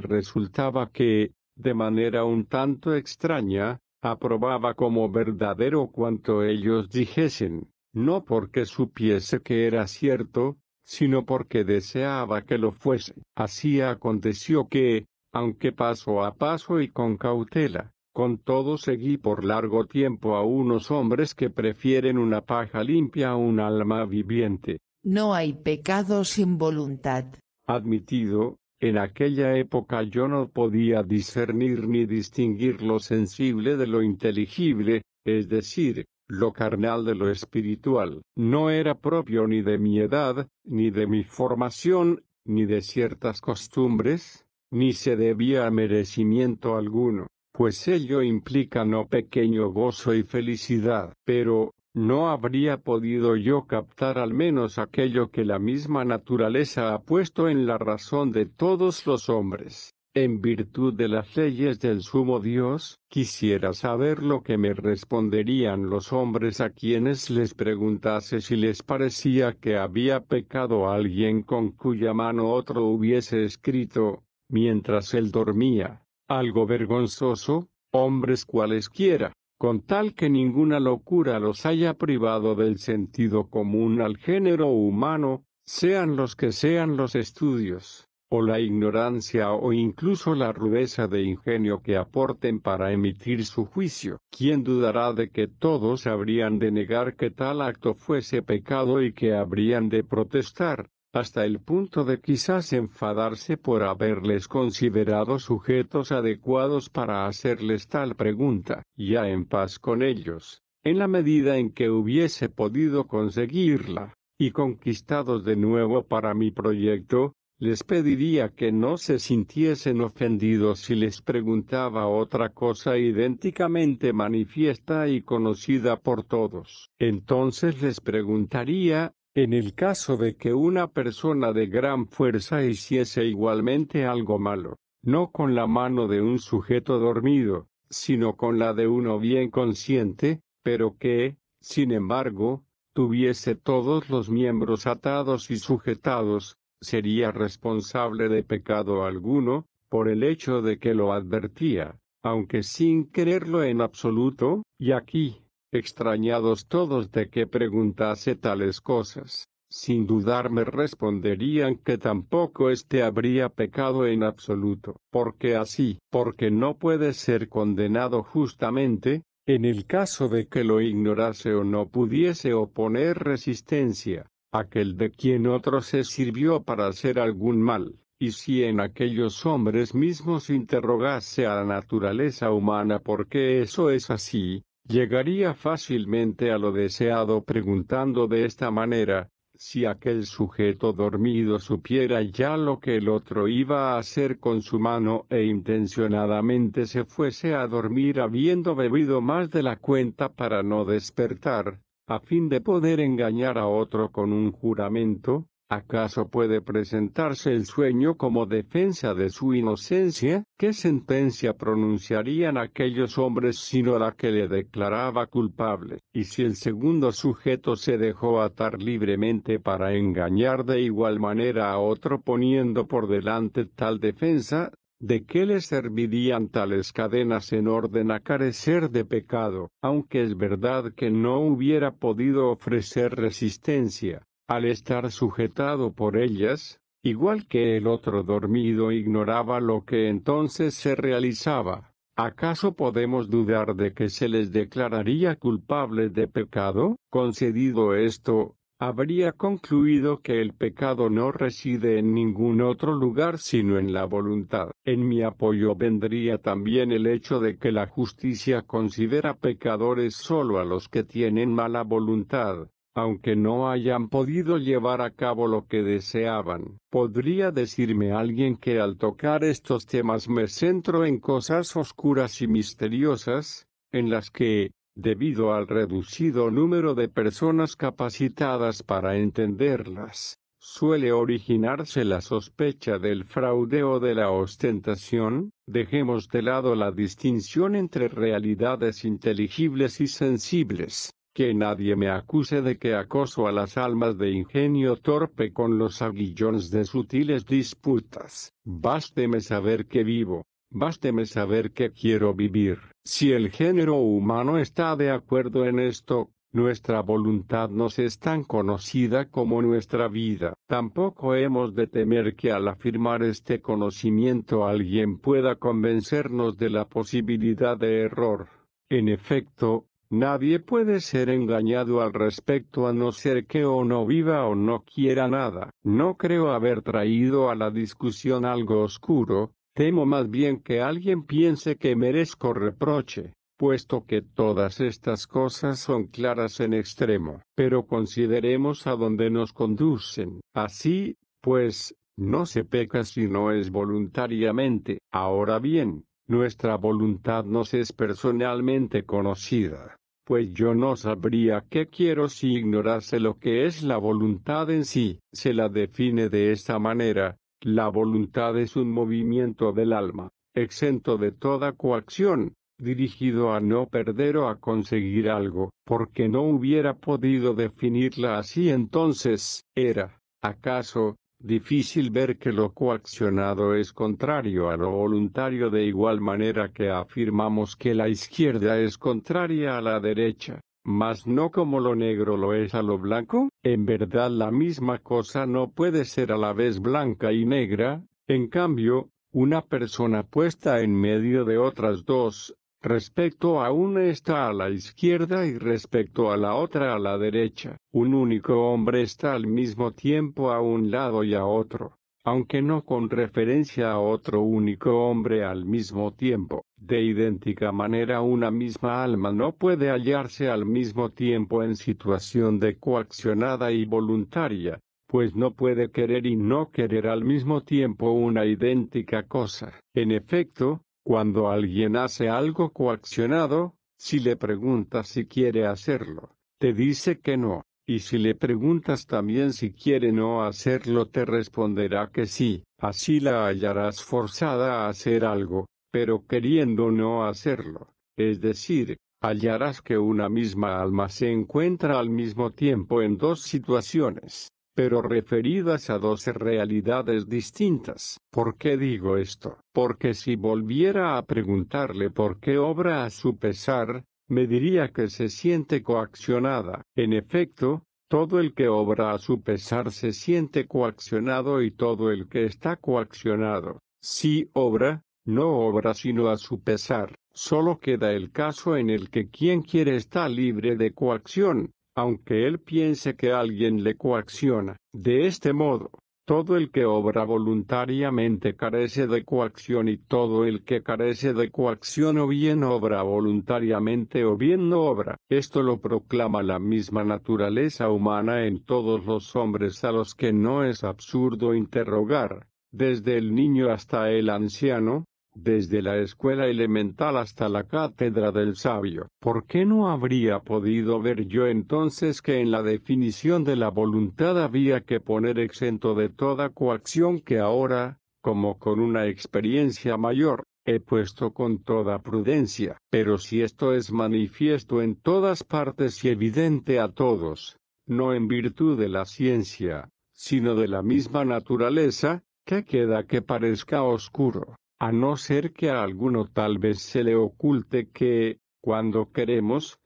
resultaba que, de manera un tanto extraña, aprobaba como verdadero cuanto ellos dijesen, no porque supiese que era cierto, sino porque deseaba que lo fuese. Así aconteció que, aunque paso a paso y con cautela, con todo seguí por largo tiempo a unos hombres que prefieren una paja limpia a un alma viviente. No hay pecado sin voluntad. Admitido, en aquella época yo no podía discernir ni distinguir lo sensible de lo inteligible, es decir, lo carnal de lo espiritual. No era propio ni de mi edad, ni de mi formación, ni de ciertas costumbres, ni se debía a merecimiento alguno, pues ello implica no pequeño gozo y felicidad. Pero, ¿no habría podido yo captar al menos aquello que la misma naturaleza ha puesto en la razón de todos los hombres? En virtud de las leyes del sumo Dios, quisiera saber lo que me responderían los hombres a quienes les preguntase si les parecía que había pecado alguien con cuya mano otro hubiese escrito, mientras él dormía, algo vergonzoso, hombres cualesquiera, con tal que ninguna locura los haya privado del sentido común al género humano, sean los que sean los estudios, o la ignorancia o incluso la rudeza de ingenio que aporten para emitir su juicio. ¿Quién dudará de que todos habrían de negar que tal acto fuese pecado y que habrían de protestar, hasta el punto de quizás enfadarse por haberles considerado sujetos adecuados para hacerles tal pregunta? Ya en paz con ellos, en la medida en que hubiese podido conseguirla, y conquistados de nuevo para mi proyecto, les pediría que no se sintiesen ofendidos si les preguntaba otra cosa idénticamente manifiesta y conocida por todos. Entonces les preguntaría, en el caso de que una persona de gran fuerza hiciese igualmente algo malo, no con la mano de un sujeto dormido, sino con la de uno bien consciente, pero que, sin embargo, tuviese todos los miembros atados y sujetados, sería responsable de pecado alguno, por el hecho de que lo advertía, aunque sin quererlo en absoluto. Y aquí, extrañados todos de que preguntase tales cosas, sin dudar me responderían que tampoco éste habría pecado en absoluto, porque no puede ser condenado justamente, en el caso de que lo ignorase o no pudiese oponer resistencia, aquel de quien otro se sirvió para hacer algún mal. Y si en aquellos hombres mismos interrogase a la naturaleza humana por qué eso es así, llegaría fácilmente a lo deseado preguntando de esta manera, si aquel sujeto dormido supiera ya lo que el otro iba a hacer con su mano e intencionadamente se fuese a dormir habiendo bebido más de la cuenta para no despertar, a fin de poder engañar a otro con un juramento, ¿acaso puede presentarse el sueño como defensa de su inocencia? ¿Qué sentencia pronunciarían aquellos hombres sino la que le declaraba culpable? Y si el segundo sujeto se dejó atar libremente para engañar de igual manera a otro poniendo por delante tal defensa, ¿de qué le servirían tales cadenas en orden a carecer de pecado? Aunque es verdad que no hubiera podido ofrecer resistencia, al estar sujetado por ellas, igual que el otro dormido ignoraba lo que entonces se realizaba. ¿Acaso podemos dudar de que se les declararía culpables de pecado? Concedido esto, habría concluido que el pecado no reside en ningún otro lugar sino en la voluntad. En mi apoyo vendría también el hecho de que la justicia considera pecadores solo a los que tienen mala voluntad, aunque no hayan podido llevar a cabo lo que deseaban. ¿Podría decirme alguien que al tocar estos temas me centro en cosas oscuras y misteriosas, en las que, debido al reducido número de personas capacitadas para entenderlas, suele originarse la sospecha del fraude o de la ostentación. Dejemos de lado la distinción entre realidades inteligibles y sensibles. Que nadie me acuse de que acoso a las almas de ingenio torpe con los aguillones de sutiles disputas. Básteme saber que vivo, básteme saber que quiero vivir. Si el género humano está de acuerdo en esto, nuestra voluntad nos es tan conocida como nuestra vida. Tampoco hemos de temer que al afirmar este conocimiento alguien pueda convencernos de la posibilidad de error. En efecto, nadie puede ser engañado al respecto a no ser que o no viva o no quiera nada. No creo haber traído a la discusión algo oscuro, temo más bien que alguien piense que merezco reproche, puesto que todas estas cosas son claras en extremo. Pero consideremos a dónde nos conducen. Así, pues, no se peca si no es voluntariamente. Ahora bien, nuestra voluntad nos es personalmente conocida. Pues yo no sabría qué quiero si ignorase lo que es la voluntad en sí. Se la define de esta manera: la voluntad es un movimiento del alma, exento de toda coacción, dirigido a no perder o a conseguir algo. Porque no hubiera podido definirla así, entonces, ¿era, acaso, difícil ver que lo coaccionado es contrario a lo voluntario, de igual manera que afirmamos que la izquierda es contraria a la derecha, mas no como lo negro lo es a lo blanco? En verdad la misma cosa no puede ser a la vez blanca y negra. En cambio, una persona puesta en medio de otras dos, respecto a una está a la izquierda y respecto a la otra a la derecha. Un único hombre está al mismo tiempo a un lado y a otro, aunque no con referencia a otro único hombre al mismo tiempo. De idéntica manera, una misma alma no puede hallarse al mismo tiempo en situación de coaccionada y voluntaria, pues no puede querer y no querer al mismo tiempo una idéntica cosa. En efecto, cuando alguien hace algo coaccionado, si le preguntas si quiere hacerlo, te dice que no, y si le preguntas también si quiere no hacerlo, te responderá que sí. Así la hallarás forzada a hacer algo, pero queriendo no hacerlo. Es decir, hallarás que una misma alma se encuentra al mismo tiempo en dos situaciones, pero referidas a dos realidades distintas. ¿Por qué digo esto? Porque si volviera a preguntarle por qué obra a su pesar, me diría que se siente coaccionada. En efecto, todo el que obra a su pesar se siente coaccionado, y todo el que está coaccionado, si obra, no obra sino a su pesar. Solo queda el caso en el que quien quiere está libre de coacción, aunque él piense que alguien le coacciona. De este modo, todo el que obra voluntariamente carece de coacción, y todo el que carece de coacción o bien obra voluntariamente o bien no obra. Esto lo proclama la misma naturaleza humana en todos los hombres, a los que no es absurdo interrogar, desde el niño hasta el anciano, desde la escuela elemental hasta la cátedra del sabio. ¿Por qué no habría podido ver yo entonces que en la definición de la voluntad había que poner exento de toda coacción, que ahora, como con una experiencia mayor, he puesto con toda prudencia? Pero si esto es manifiesto en todas partes y evidente a todos, no en virtud de la ciencia, sino de la misma naturaleza, ¿qué queda que parezca oscuro? A no ser que a alguno tal vez se le oculte que, cuando queremos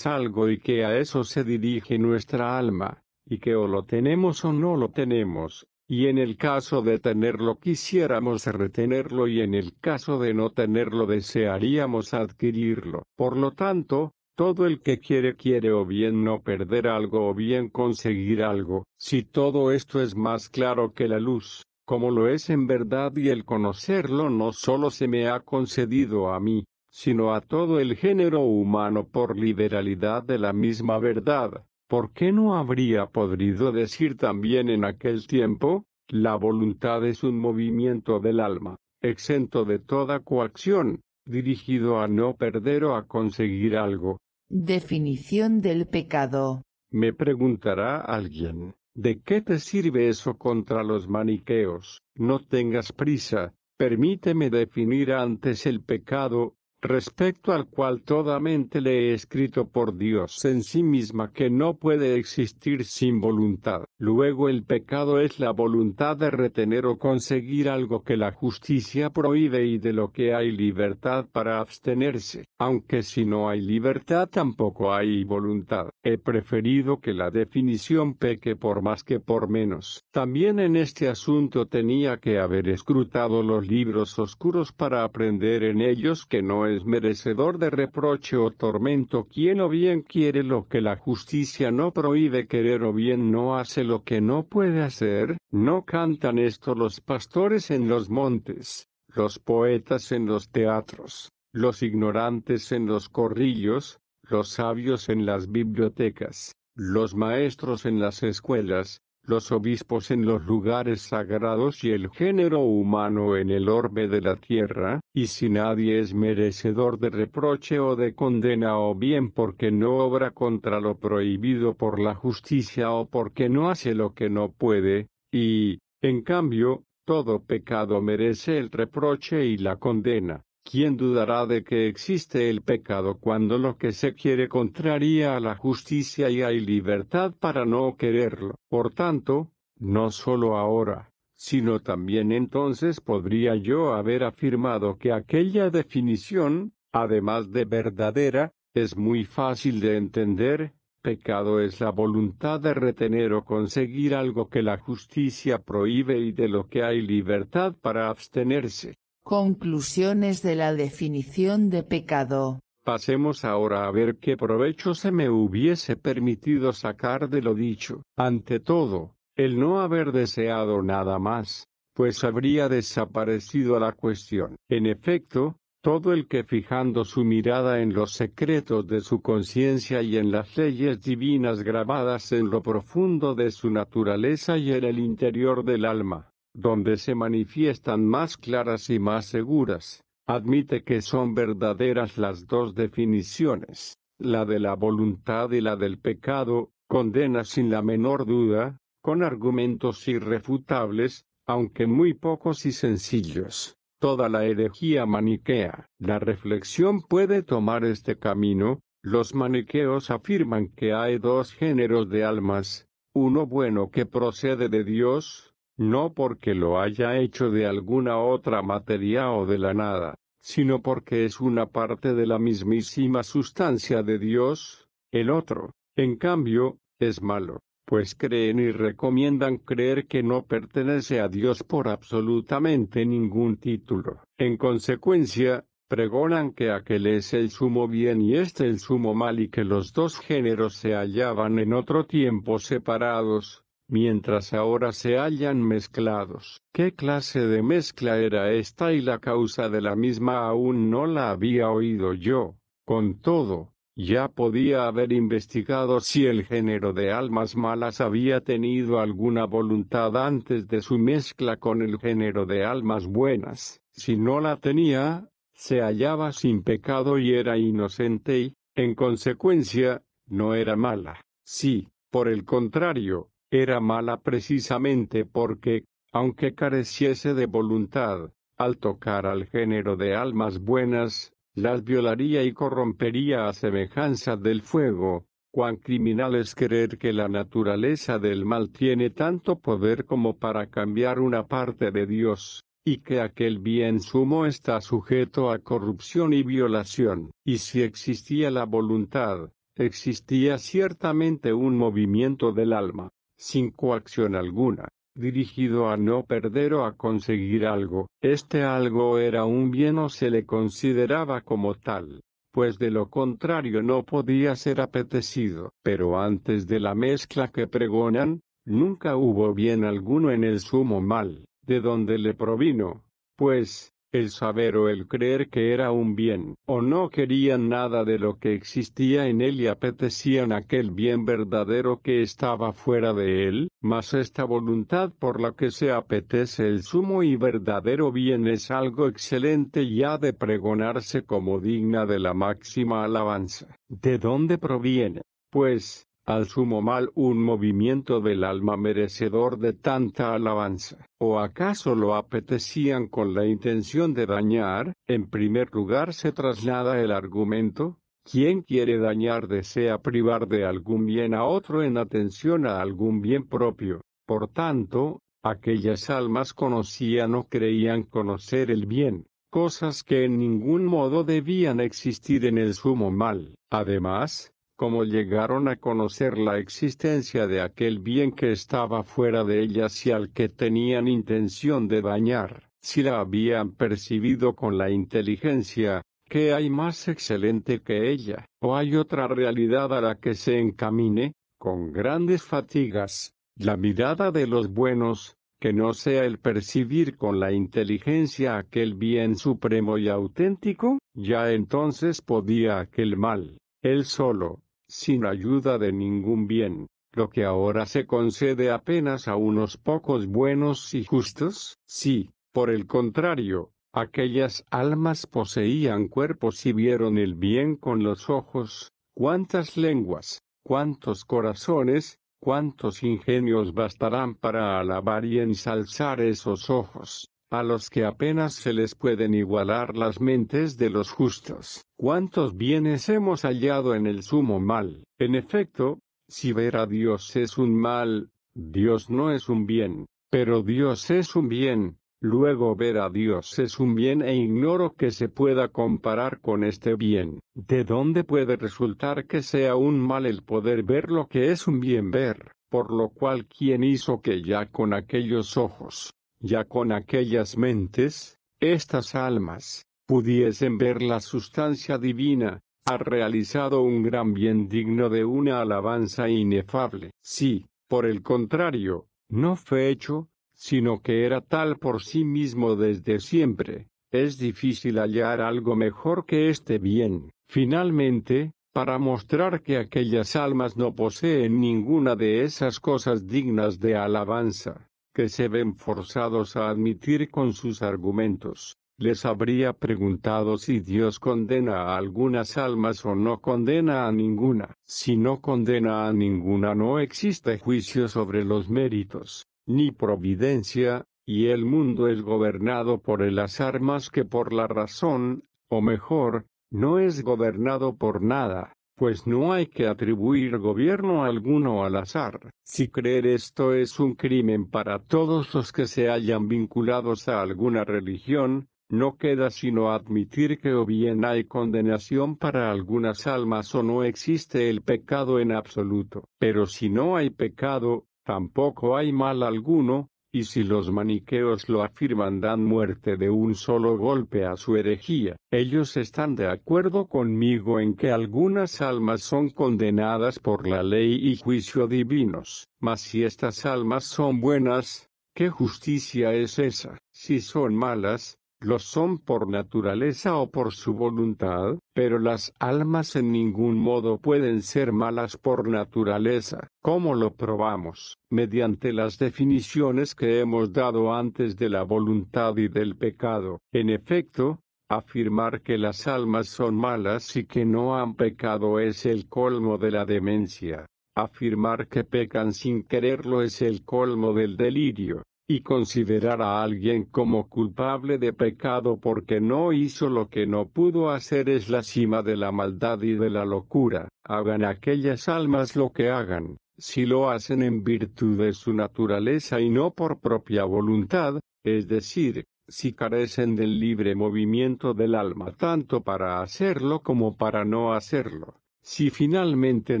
algo y que a eso se dirige nuestra alma, y que o lo tenemos o no lo tenemos, y en el caso de tenerlo quisiéramos retenerlo y en el caso de no tenerlo desearíamos adquirirlo. Por lo tanto, todo el que quiere o bien no perder algo o bien conseguir algo. Si todo esto es más claro que la luz, como lo es en verdad, y el conocerlo no solo se me ha concedido a mí, sino a todo el género humano por liberalidad de la misma verdad, ¿por qué no habría podido decir también en aquel tiempo? La voluntad es un movimiento del alma, exento de toda coacción, dirigido a no perder o a conseguir algo. Definición del pecado. Me preguntará alguien, ¿De qué te sirve eso contra los maniqueos? No tengas prisa, permíteme definir antes el pecado, respecto al cual toda mente le he escrito por Dios en sí misma que no puede existir sin voluntad. Luego el pecado es la voluntad de retener o conseguir algo que la justicia prohíbe y de lo que hay libertad para abstenerse. Aunque si no hay libertad tampoco hay voluntad. He preferido que la definición peque por más que por menos. También en este asunto tenía que haber escrutado los libros oscuros para aprender en ellos que no es merecedor de reproche o tormento quien o bien quiere lo que la justicia no prohíbe querer o bien no hace lo que no puede hacer. No cantan esto los pastores en los montes, los poetas en los teatros, los ignorantes en los corrillos, los sabios en las bibliotecas, los maestros en las escuelas, los obispos en los lugares sagrados y el género humano en el orbe de la tierra, y si nadie es merecedor de reproche o de condena o bien porque no obra contra lo prohibido por la justicia o porque no hace lo que no puede, y, en cambio, todo pecado merece el reproche y la condena. ¿Quién dudará de que existe el pecado cuando lo que se quiere contraría a la justicia y hay libertad para no quererlo? Por tanto, no solo ahora, sino también entonces podría yo haber afirmado que aquella definición, además de verdadera, es muy fácil de entender. Pecado es la voluntad de retener o conseguir algo que la justicia prohíbe y de lo que hay libertad para abstenerse. Conclusiones de la definición de pecado. Pasemos ahora a ver qué provecho se me hubiese permitido sacar de lo dicho. Ante todo, el no haber deseado nada más, pues habría desaparecido la cuestión. En efecto, todo el que fijando su mirada en los secretos de su conciencia y en las leyes divinas grabadas en lo profundo de su naturaleza y en el interior del alma, donde se manifiestan más claras y más seguras, admite que son verdaderas las dos definiciones, la de la voluntad y la del pecado, condena sin la menor duda, con argumentos irrefutables, aunque muy pocos y sencillos, toda la herejía maniquea. La reflexión puede tomar este camino. Los maniqueos afirman que hay dos géneros de almas, uno bueno que procede de Dios, no porque lo haya hecho de alguna otra materia o de la nada, sino porque es una parte de la mismísima sustancia de Dios. El otro, en cambio, es malo, pues creen y recomiendan creer que no pertenece a Dios por absolutamente ningún título. En consecuencia, pregonan que aquel es el sumo bien y este el sumo mal y que los dos géneros se hallaban en otro tiempo separados, mientras ahora se hallan mezclados. ¿Qué clase de mezcla era esta y la causa de la misma aún no la había oído yo? Con todo, ya podía haber investigado si el género de almas malas había tenido alguna voluntad antes de su mezcla con el género de almas buenas. Si no la tenía, se hallaba sin pecado y era inocente y, en consecuencia, no era mala. Sí, por el contrario, era mala precisamente porque, aunque careciese de voluntad, al tocar al género de almas buenas, las violaría y corrompería a semejanza del fuego. Cuán criminal es creer que la naturaleza del mal tiene tanto poder como para cambiar una parte de Dios, y que aquel bien sumo está sujeto a corrupción y violación. Y si existía la voluntad, existía ciertamente un movimiento del alma, sin coacción alguna, dirigido a no perder o a conseguir algo. Este algo era un bien o se le consideraba como tal, pues de lo contrario no podía ser apetecido. Pero antes de la mezcla que pregonan, nunca hubo bien alguno en el sumo mal, de donde le provino, pues, el saber o el creer que era un bien, o no querían nada de lo que existía en él y apetecían aquel bien verdadero que estaba fuera de él, mas esta voluntad por la que se apetece el sumo y verdadero bien es algo excelente y ha de pregonarse como digna de la máxima alabanza. ¿De dónde proviene, pues, al sumo mal un movimiento del alma merecedor de tanta alabanza? ¿O acaso lo apetecían con la intención de dañar? En primer lugar se traslada el argumento: quien quiere dañar desea privar de algún bien a otro en atención a algún bien propio. Por tanto, aquellas almas conocían o creían conocer el bien, cosas que en ningún modo debían existir en el sumo mal. Además, como llegaron a conocer la existencia de aquel bien que estaba fuera de ellas y al que tenían intención de dañar, si la habían percibido con la inteligencia, ¿qué hay más excelente que ella? ¿O hay otra realidad a la que se encamine, con grandes fatigas, la mirada de los buenos, que no sea el percibir con la inteligencia aquel bien supremo y auténtico? Ya entonces podía aquel mal, él solo, sin ayuda de ningún bien, lo que ahora se concede apenas a unos pocos buenos y justos. Sí, por el contrario, aquellas almas poseían cuerpos y vieron el bien con los ojos. ¿Cuántas lenguas, cuántos corazones, cuántos ingenios bastarán para alabar y ensalzar esos ojos, a los que apenas se les pueden igualar las mentes de los justos? ¿Cuántos bienes hemos hallado en el sumo mal? En efecto, si ver a Dios es un mal, Dios no es un bien, pero Dios es un bien. Luego ver a Dios es un bien e ignoro que se pueda comparar con este bien. ¿De dónde puede resultar que sea un mal el poder ver lo que es un bien ver? Por lo cual, ¿quién hizo que ya con aquellos ojos, ya con aquellas mentes, estas almas, pudiesen ver la sustancia divina? Ha realizado un gran bien digno de una alabanza inefable. Sí, por el contrario, no fue hecho, sino que era tal por sí mismo desde siempre. Es difícil hallar algo mejor que este bien. Finalmente, para mostrar que aquellas almas no poseen ninguna de esas cosas dignas de alabanza, que se ven forzados a admitir con sus argumentos, les habría preguntado si Dios condena a algunas almas o no condena a ninguna. Si no condena a ninguna, no existe juicio sobre los méritos, ni providencia, y el mundo es gobernado por el azar más que por la razón, o mejor, no es gobernado por nada, pues no hay que atribuir gobierno alguno al azar. Si creer esto es un crimen para todos los que se hayan vinculados a alguna religión, no queda sino admitir que o bien hay condenación para algunas almas o no existe el pecado en absoluto. Pero si no hay pecado, tampoco hay mal alguno, y si los maniqueos lo afirman dan muerte de un solo golpe a su herejía. Ellos están de acuerdo conmigo en que algunas almas son condenadas por la ley y juicio divinos. Mas si estas almas son buenas, ¿qué justicia es esa? Si son malas, lo son por naturaleza o por su voluntad, pero las almas en ningún modo pueden ser malas por naturaleza. ¿Cómo lo probamos? Mediante las definiciones que hemos dado antes de la voluntad y del pecado. En efecto, afirmar que las almas son malas y que no han pecado es el colmo de la demencia. Afirmar que pecan sin quererlo es el colmo del delirio. Y considerar a alguien como culpable de pecado porque no hizo lo que no pudo hacer es la cima de la maldad y de la locura. Hagan aquellas almas lo que hagan, si lo hacen en virtud de su naturaleza y no por propia voluntad, es decir, si carecen del libre movimiento del alma tanto para hacerlo como para no hacerlo. Si finalmente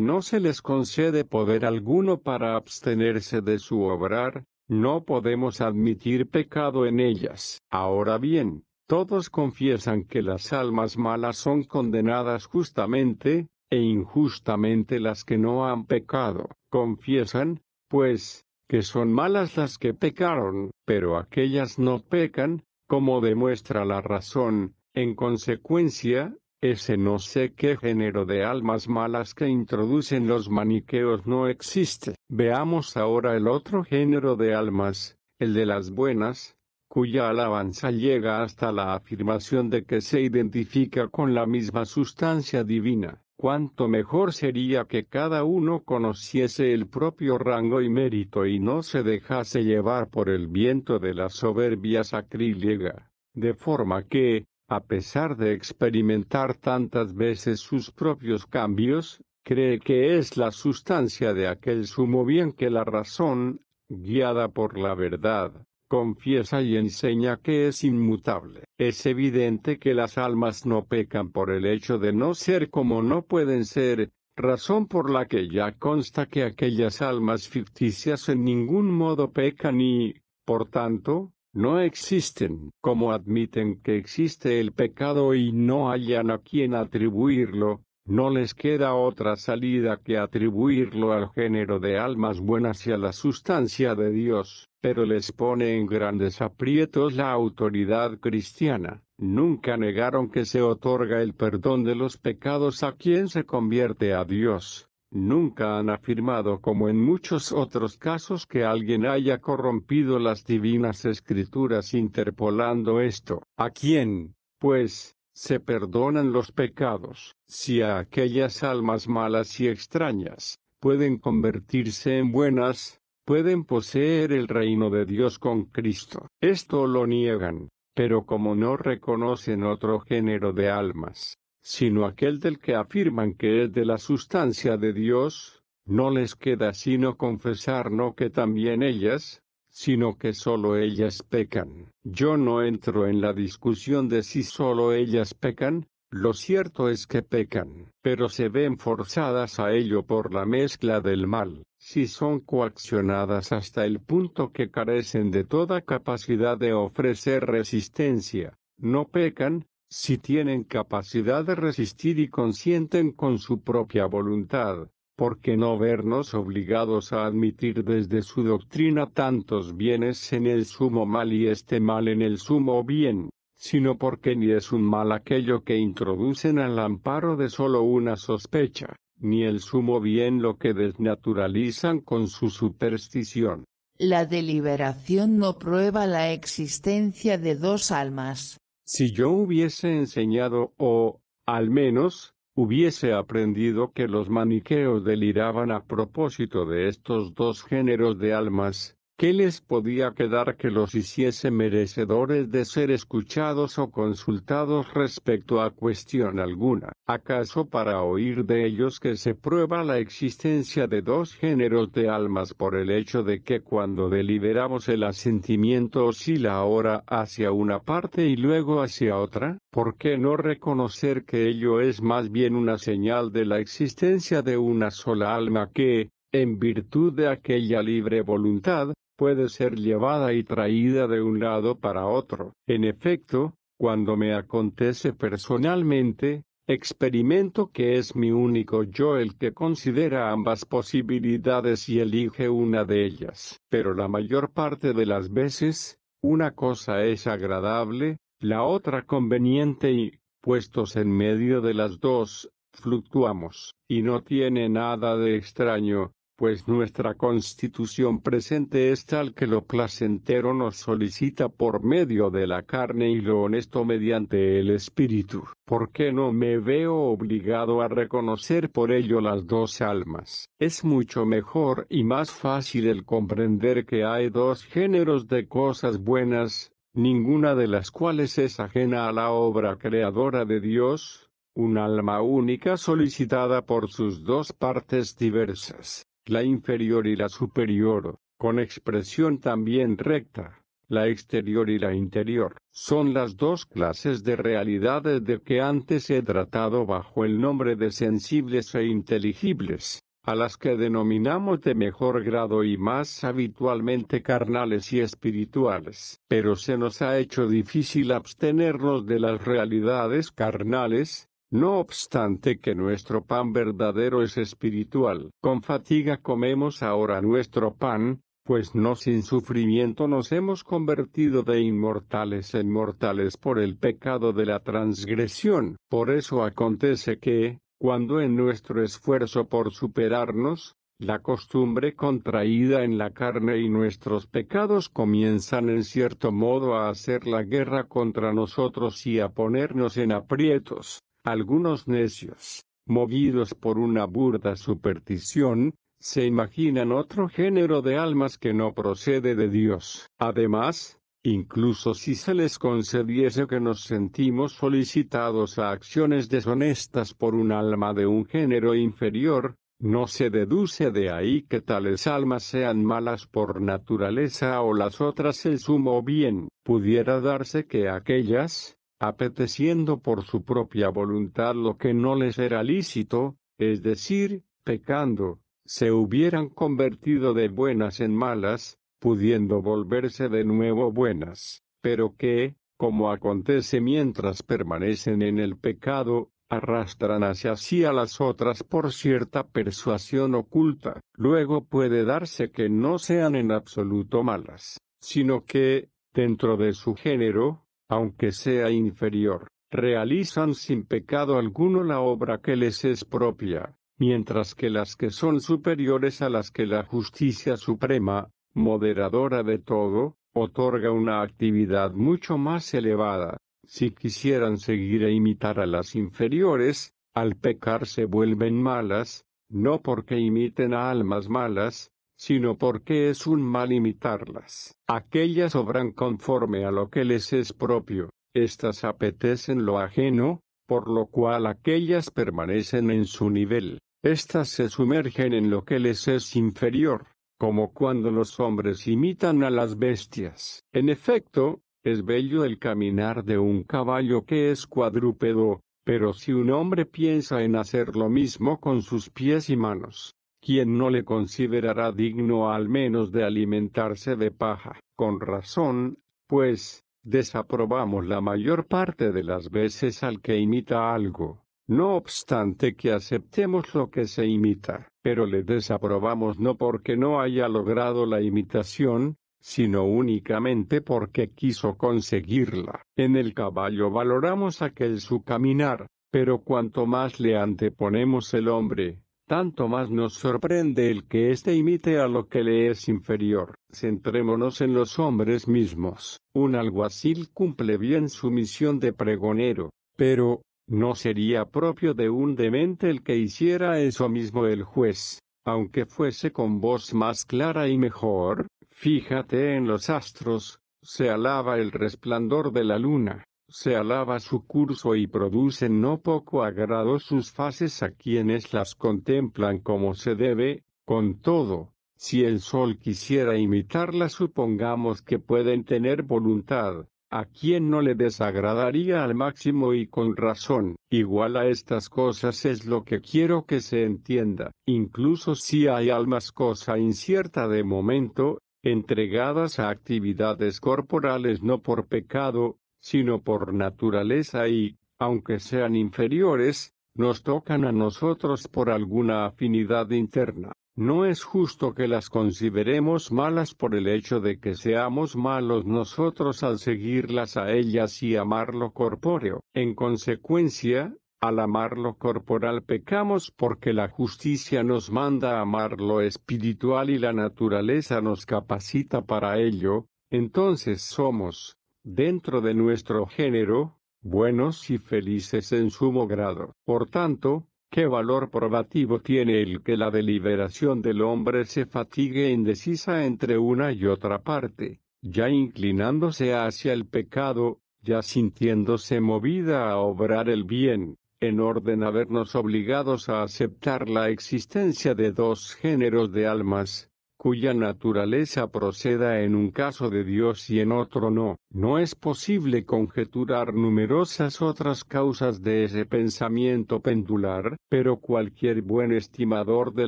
no se les concede poder alguno para abstenerse de su obrar, no podemos admitir pecado en ellas. Ahora bien, todos confiesan que las almas malas son condenadas justamente, e injustamente las que no han pecado. Confiesan, pues, que son malas las que pecaron, pero aquellas no pecan, como demuestra la razón. En consecuencia, ese no sé qué género de almas malas que introducen los maniqueos no existe. Veamos ahora el otro género de almas, el de las buenas, cuya alabanza llega hasta la afirmación de que se identifica con la misma sustancia divina. cuánto mejor sería que cada uno conociese el propio rango y mérito y no se dejase llevar por el viento de la soberbia sacrílega, de forma que, a pesar de experimentar tantas veces sus propios cambios, cree que es la sustancia de aquel sumo bien que la razón, guiada por la verdad, confiesa y enseña que es inmutable. Es evidente que las almas no pecan por el hecho de no ser como no pueden ser, razón por la que ya consta que aquellas almas ficticias en ningún modo pecan y, por tanto, no existen. Como admiten que existe el pecado y no hallan a quien atribuirlo, no les queda otra salida que atribuirlo al género de almas buenas y a la sustancia de Dios, pero les pone en grandes aprietos la autoridad cristiana. Nunca negaron que se otorga el perdón de los pecados a quien se convierte a Dios. Nunca han afirmado, como en muchos otros casos, que alguien haya corrompido las divinas escrituras interpolando esto. ¿A quién, pues, se perdonan los pecados? Si a aquellas almas malas y extrañas pueden convertirse en buenas, pueden poseer el reino de Dios con Cristo. Esto lo niegan, pero como no reconocen otro género de almas, sino aquel del que afirman que es de la sustancia de Dios, no les queda sino confesar no que también ellas, sino que solo ellas pecan. Yo no entro en la discusión de si solo ellas pecan, lo cierto es que pecan, pero se ven forzadas a ello por la mezcla del mal. Si son coaccionadas hasta el punto que carecen de toda capacidad de ofrecer resistencia, no pecan. Si tienen capacidad de resistir y consienten con su propia voluntad, ¿por qué no vernos obligados a admitir desde su doctrina tantos bienes en el sumo mal y este mal en el sumo bien? Sino porque ni es un mal aquello que introducen al amparo de solo una sospecha, ni el sumo bien lo que desnaturalizan con su superstición. La deliberación no prueba la existencia de dos almas. Si yo hubiese enseñado o, al menos, hubiese aprendido que los maniqueos deliraban a propósito de estos dos géneros de almas, ¿qué les podía quedar que los hiciese merecedores de ser escuchados o consultados respecto a cuestión alguna? ¿Acaso para oír de ellos que se prueba la existencia de dos géneros de almas por el hecho de que cuando deliberamos el asentimiento oscila ahora hacia una parte y luego hacia otra? ¿Por qué no reconocer que ello es más bien una señal de la existencia de una sola alma que, en virtud de aquella libre voluntad, puede ser llevada y traída de un lado para otro? En efecto, cuando me acontece personalmente, experimento que es mi único yo el que considera ambas posibilidades y elige una de ellas. Pero la mayor parte de las veces, una cosa es agradable, la otra conveniente y, puestos en medio de las dos, fluctuamos. Y no tiene nada de extraño, pues nuestra constitución presente es tal que lo placentero nos solicita por medio de la carne y lo honesto mediante el espíritu. ¿Por qué no me veo obligado a reconocer por ello las dos almas? Es mucho mejor y más fácil el comprender que hay dos géneros de cosas buenas, ninguna de las cuales es ajena a la obra creadora de Dios, un alma única solicitada por sus dos partes diversas, la inferior y la superior, con expresión también recta, la exterior y la interior. Son las dos clases de realidades de que antes he tratado bajo el nombre de sensibles e inteligibles, a las que denominamos de mejor grado y más habitualmente carnales y espirituales. Pero se nos ha hecho difícil abstenernos de las realidades carnales, no obstante que nuestro pan verdadero es espiritual. Con fatiga comemos ahora nuestro pan, pues no sin sufrimiento nos hemos convertido de inmortales en mortales por el pecado de la transgresión. Por eso acontece que, cuando en nuestro esfuerzo por superarnos, la costumbre contraída en la carne y nuestros pecados comienzan en cierto modo a hacer la guerra contra nosotros y a ponernos en aprietos, algunos necios, movidos por una burda superstición, se imaginan otro género de almas que no procede de Dios. Además, incluso si se les concediese que nos sentimos solicitados a acciones deshonestas por un alma de un género inferior, no se deduce de ahí que tales almas sean malas por naturaleza o las otras el sumo bien. Pudiera darse que aquellas, apeteciendo por su propia voluntad lo que no les era lícito, es decir, pecando, se hubieran convertido de buenas en malas, pudiendo volverse de nuevo buenas, pero que, como acontece mientras permanecen en el pecado, arrastran hacia sí a las otras por cierta persuasión oculta. Luego puede darse que no sean en absoluto malas, sino que, dentro de su género, aunque sea inferior, realizan sin pecado alguno la obra que les es propia, mientras que las que son superiores a las que la justicia suprema, moderadora de todo, otorga una actividad mucho más elevada. Si quisieran seguir e imitar a las inferiores, al pecar se vuelven malas, no porque imiten a almas malas, sino porque es un mal imitarlas. Aquellas obran conforme a lo que les es propio, éstas apetecen lo ajeno, por lo cual aquellas permanecen en su nivel. Éstas se sumergen en lo que les es inferior, como cuando los hombres imitan a las bestias. En efecto, es bello el caminar de un caballo que es cuadrúpedo, pero si un hombre piensa en hacer lo mismo con sus pies y manos, ¿quién no le considerará digno al menos de alimentarse de paja? Con razón, pues, desaprobamos la mayor parte de las veces al que imita algo. No obstante que aceptemos lo que se imita, pero le desaprobamos no porque no haya logrado la imitación, sino únicamente porque quiso conseguirla. En el caballo valoramos aquel su caminar, pero cuanto más le anteponemos el hombre, tanto más nos sorprende el que éste imite a lo que le es inferior. Centrémonos en los hombres mismos. Un alguacil cumple bien su misión de pregonero, pero no sería propio de un demente el que hiciera eso mismo el juez, aunque fuese con voz más clara y mejor. Fíjate en los astros, se alaba el resplandor de la luna, se alaba su curso y producen no poco agrado sus fases a quienes las contemplan como se debe. Con todo, si el sol quisiera imitarlas, supongamos que pueden tener voluntad. ¿A quién no le desagradaría al máximo y con razón? Igual a estas cosas es lo que quiero que se entienda. Incluso si hay almas cosa incierta de momento, entregadas a actividades corporales no por pecado, sino por naturaleza y, aunque sean inferiores, nos tocan a nosotros por alguna afinidad interna. No es justo que las consideremos malas por el hecho de que seamos malos nosotros al seguirlas a ellas y amar lo corpóreo. En consecuencia, al amar lo corporal pecamos porque la justicia nos manda a amar lo espiritual y la naturaleza nos capacita para ello. Entonces somos, dentro de nuestro género, buenos y felices en sumo grado. Por tanto, ¿qué valor probativo tiene el que la deliberación del hombre se fatigue indecisa entre una y otra parte, ya inclinándose hacia el pecado, ya sintiéndose movida a obrar el bien, en orden a vernos obligados a aceptar la existencia de dos géneros de almas, cuya naturaleza proceda en un caso de Dios y en otro no? No es posible conjeturar numerosas otras causas de ese pensamiento pendular, pero cualquier buen estimador de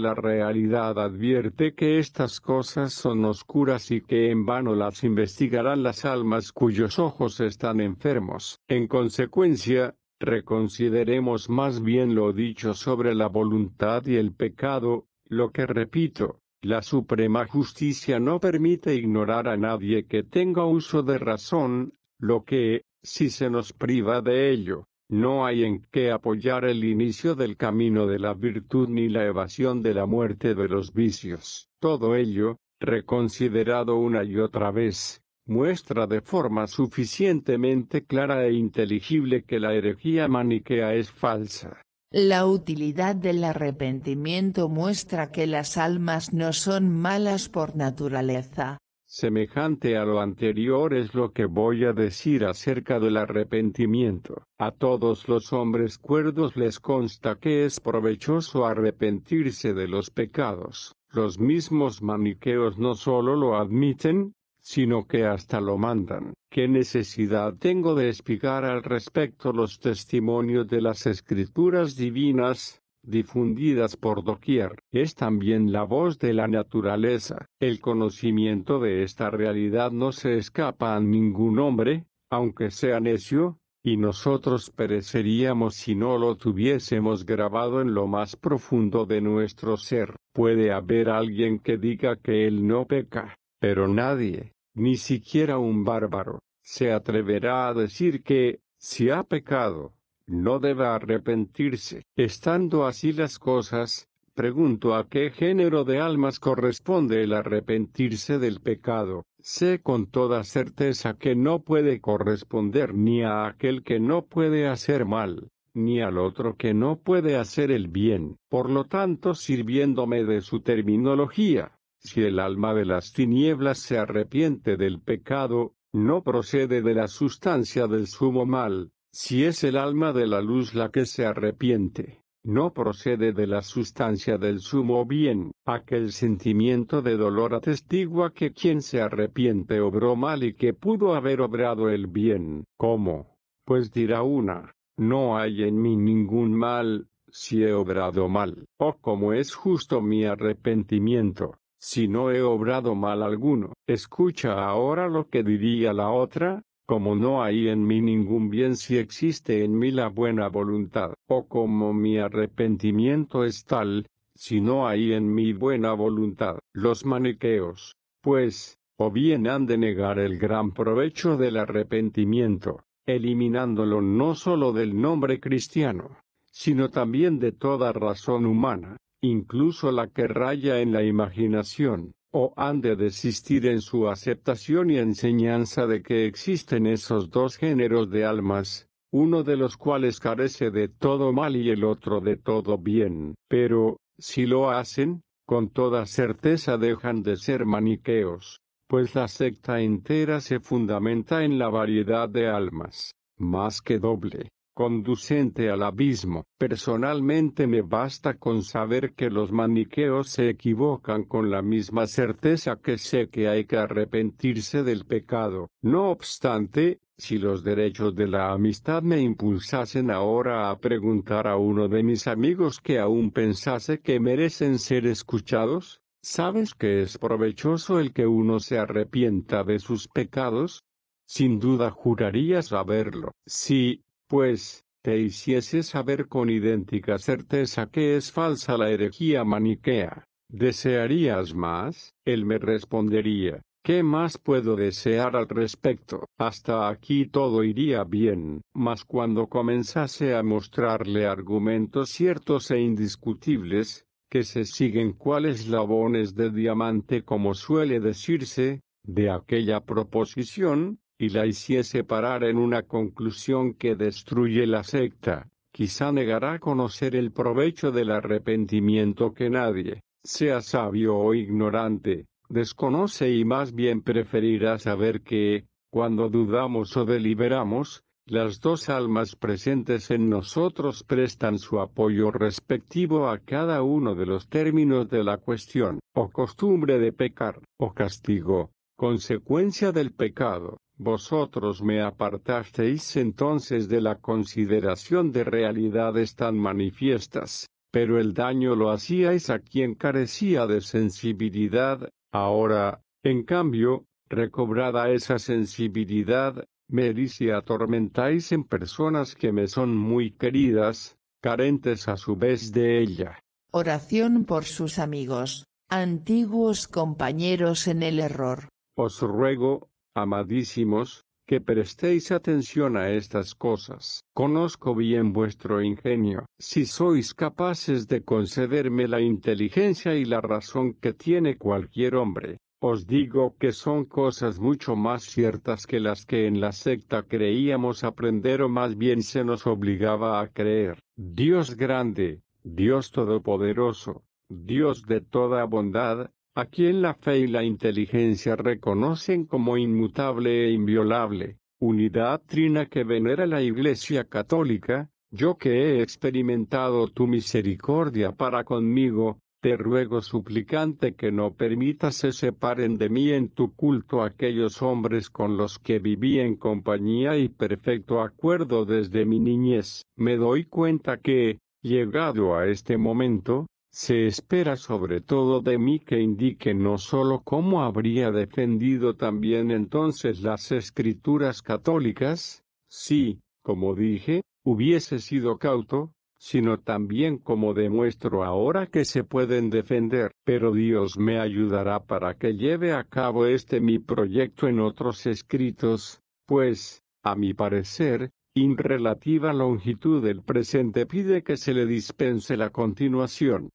la realidad advierte que estas cosas son oscuras y que en vano las investigarán las almas cuyos ojos están enfermos. En consecuencia, reconsideremos más bien lo dicho sobre la voluntad y el pecado, lo que repito. La suprema justicia no permite ignorar a nadie que tenga uso de razón, lo que, si se nos priva de ello, no hay en qué apoyar el inicio del camino de la virtud ni la evasión de la muerte de los vicios. Todo ello, reconsiderado una y otra vez, muestra de forma suficientemente clara e inteligible que la herejía maniquea es falsa. La utilidad del arrepentimiento muestra que las almas no son malas por naturaleza. Semejante a lo anterior es lo que voy a decir acerca del arrepentimiento. A todos los hombres cuerdos les consta que es provechoso arrepentirse de los pecados. Los mismos maniqueos no solo lo admiten, sino que hasta lo mandan. ¿Qué necesidad tengo de explicar al respecto los testimonios de las Escrituras divinas, difundidas por doquier? Es también la voz de la naturaleza. El conocimiento de esta realidad no se escapa a ningún hombre, aunque sea necio, y nosotros pereceríamos si no lo tuviésemos grabado en lo más profundo de nuestro ser. Puede haber alguien que diga que él no peca, pero nadie, ni siquiera un bárbaro, se atreverá a decir que, si ha pecado, no debe arrepentirse. Estando así las cosas, pregunto a qué género de almas corresponde el arrepentirse del pecado. Sé con toda certeza que no puede corresponder ni a aquel que no puede hacer mal, ni al otro que no puede hacer el bien. Por lo tanto, sirviéndome de su terminología, si el alma de las tinieblas se arrepiente del pecado, no procede de la sustancia del sumo mal. Si es el alma de la luz la que se arrepiente, no procede de la sustancia del sumo bien. Aquel sentimiento de dolor atestigua que quien se arrepiente obró mal y que pudo haber obrado el bien. ¿Cómo? Pues dirá una, no hay en mí ningún mal, si he obrado mal. Oh, cómo es justo mi arrepentimiento, si no he obrado mal alguno. Escucha ahora lo que diría la otra. Como no hay en mí ningún bien si existe en mí la buena voluntad, o como mi arrepentimiento es tal, si no hay en mí buena voluntad. Los maniqueos, pues, o bien han de negar el gran provecho del arrepentimiento, eliminándolo no solo del nombre cristiano, sino también de toda razón humana, incluso la que raya en la imaginación, o han de desistir en su aceptación y enseñanza de que existen esos dos géneros de almas, uno de los cuales carece de todo mal y el otro de todo bien. Pero, si lo hacen, con toda certeza dejan de ser maniqueos, pues la secta entera se fundamenta en la variedad de almas, más que doble, conducente al abismo. Personalmente me basta con saber que los maniqueos se equivocan con la misma certeza que sé que hay que arrepentirse del pecado. No obstante, si los derechos de la amistad me impulsasen ahora a preguntar a uno de mis amigos que aún pensase que merecen ser escuchados, ¿sabes que es provechoso el que uno se arrepienta de sus pecados? Sin duda juraría saberlo. Sí, pues, te hiciese saber con idéntica certeza que es falsa la herejía maniquea. ¿Desearías más? Él me respondería, ¿qué más puedo desear al respecto? Hasta aquí todo iría bien, mas cuando comenzase a mostrarle argumentos ciertos e indiscutibles, que se siguen cual eslabones de diamante como suele decirse, de aquella proposición, y la hiciese parar en una conclusión que destruye la secta, quizá negará conocer el provecho del arrepentimiento que nadie, sea sabio o ignorante, desconoce y más bien preferirá saber que, cuando dudamos o deliberamos, las dos almas presentes en nosotros prestan su apoyo respectivo a cada uno de los términos de la cuestión, o costumbre de pecar, o castigo, consecuencia del pecado. Vosotros me apartasteis entonces de la consideración de realidades tan manifiestas, pero el daño lo hacíais a quien carecía de sensibilidad. Ahora, en cambio, recobrada esa sensibilidad, me herís y atormentáis en personas que me son muy queridas, carentes a su vez de ella. Oración por sus amigos, antiguos compañeros en el error. Os ruego, amadísimos, que prestéis atención a estas cosas. Conozco bien vuestro ingenio. Si sois capaces de concederme la inteligencia y la razón que tiene cualquier hombre, os digo que son cosas mucho más ciertas que las que en la secta creíamos aprender o más bien se nos obligaba a creer. Dios grande, Dios todopoderoso, Dios de toda bondad, a quien la fe y la inteligencia reconocen como inmutable e inviolable, unidad trina que venera la Iglesia Católica, yo que he experimentado tu misericordia para conmigo, te ruego suplicante que no permitas se separen de mí en tu culto aquellos hombres con los que viví en compañía y perfecto acuerdo desde mi niñez. Me doy cuenta que, llegado a este momento, se espera sobre todo de mí que indique no sólo cómo habría defendido también entonces las escrituras católicas, si, como dije, hubiese sido cauto, sino también como demuestro ahora que se pueden defender. Pero Dios me ayudará para que lleve a cabo mi proyecto en otros escritos, pues, a mi parecer, en relativa longitud del presente pide que se le dispense la continuación.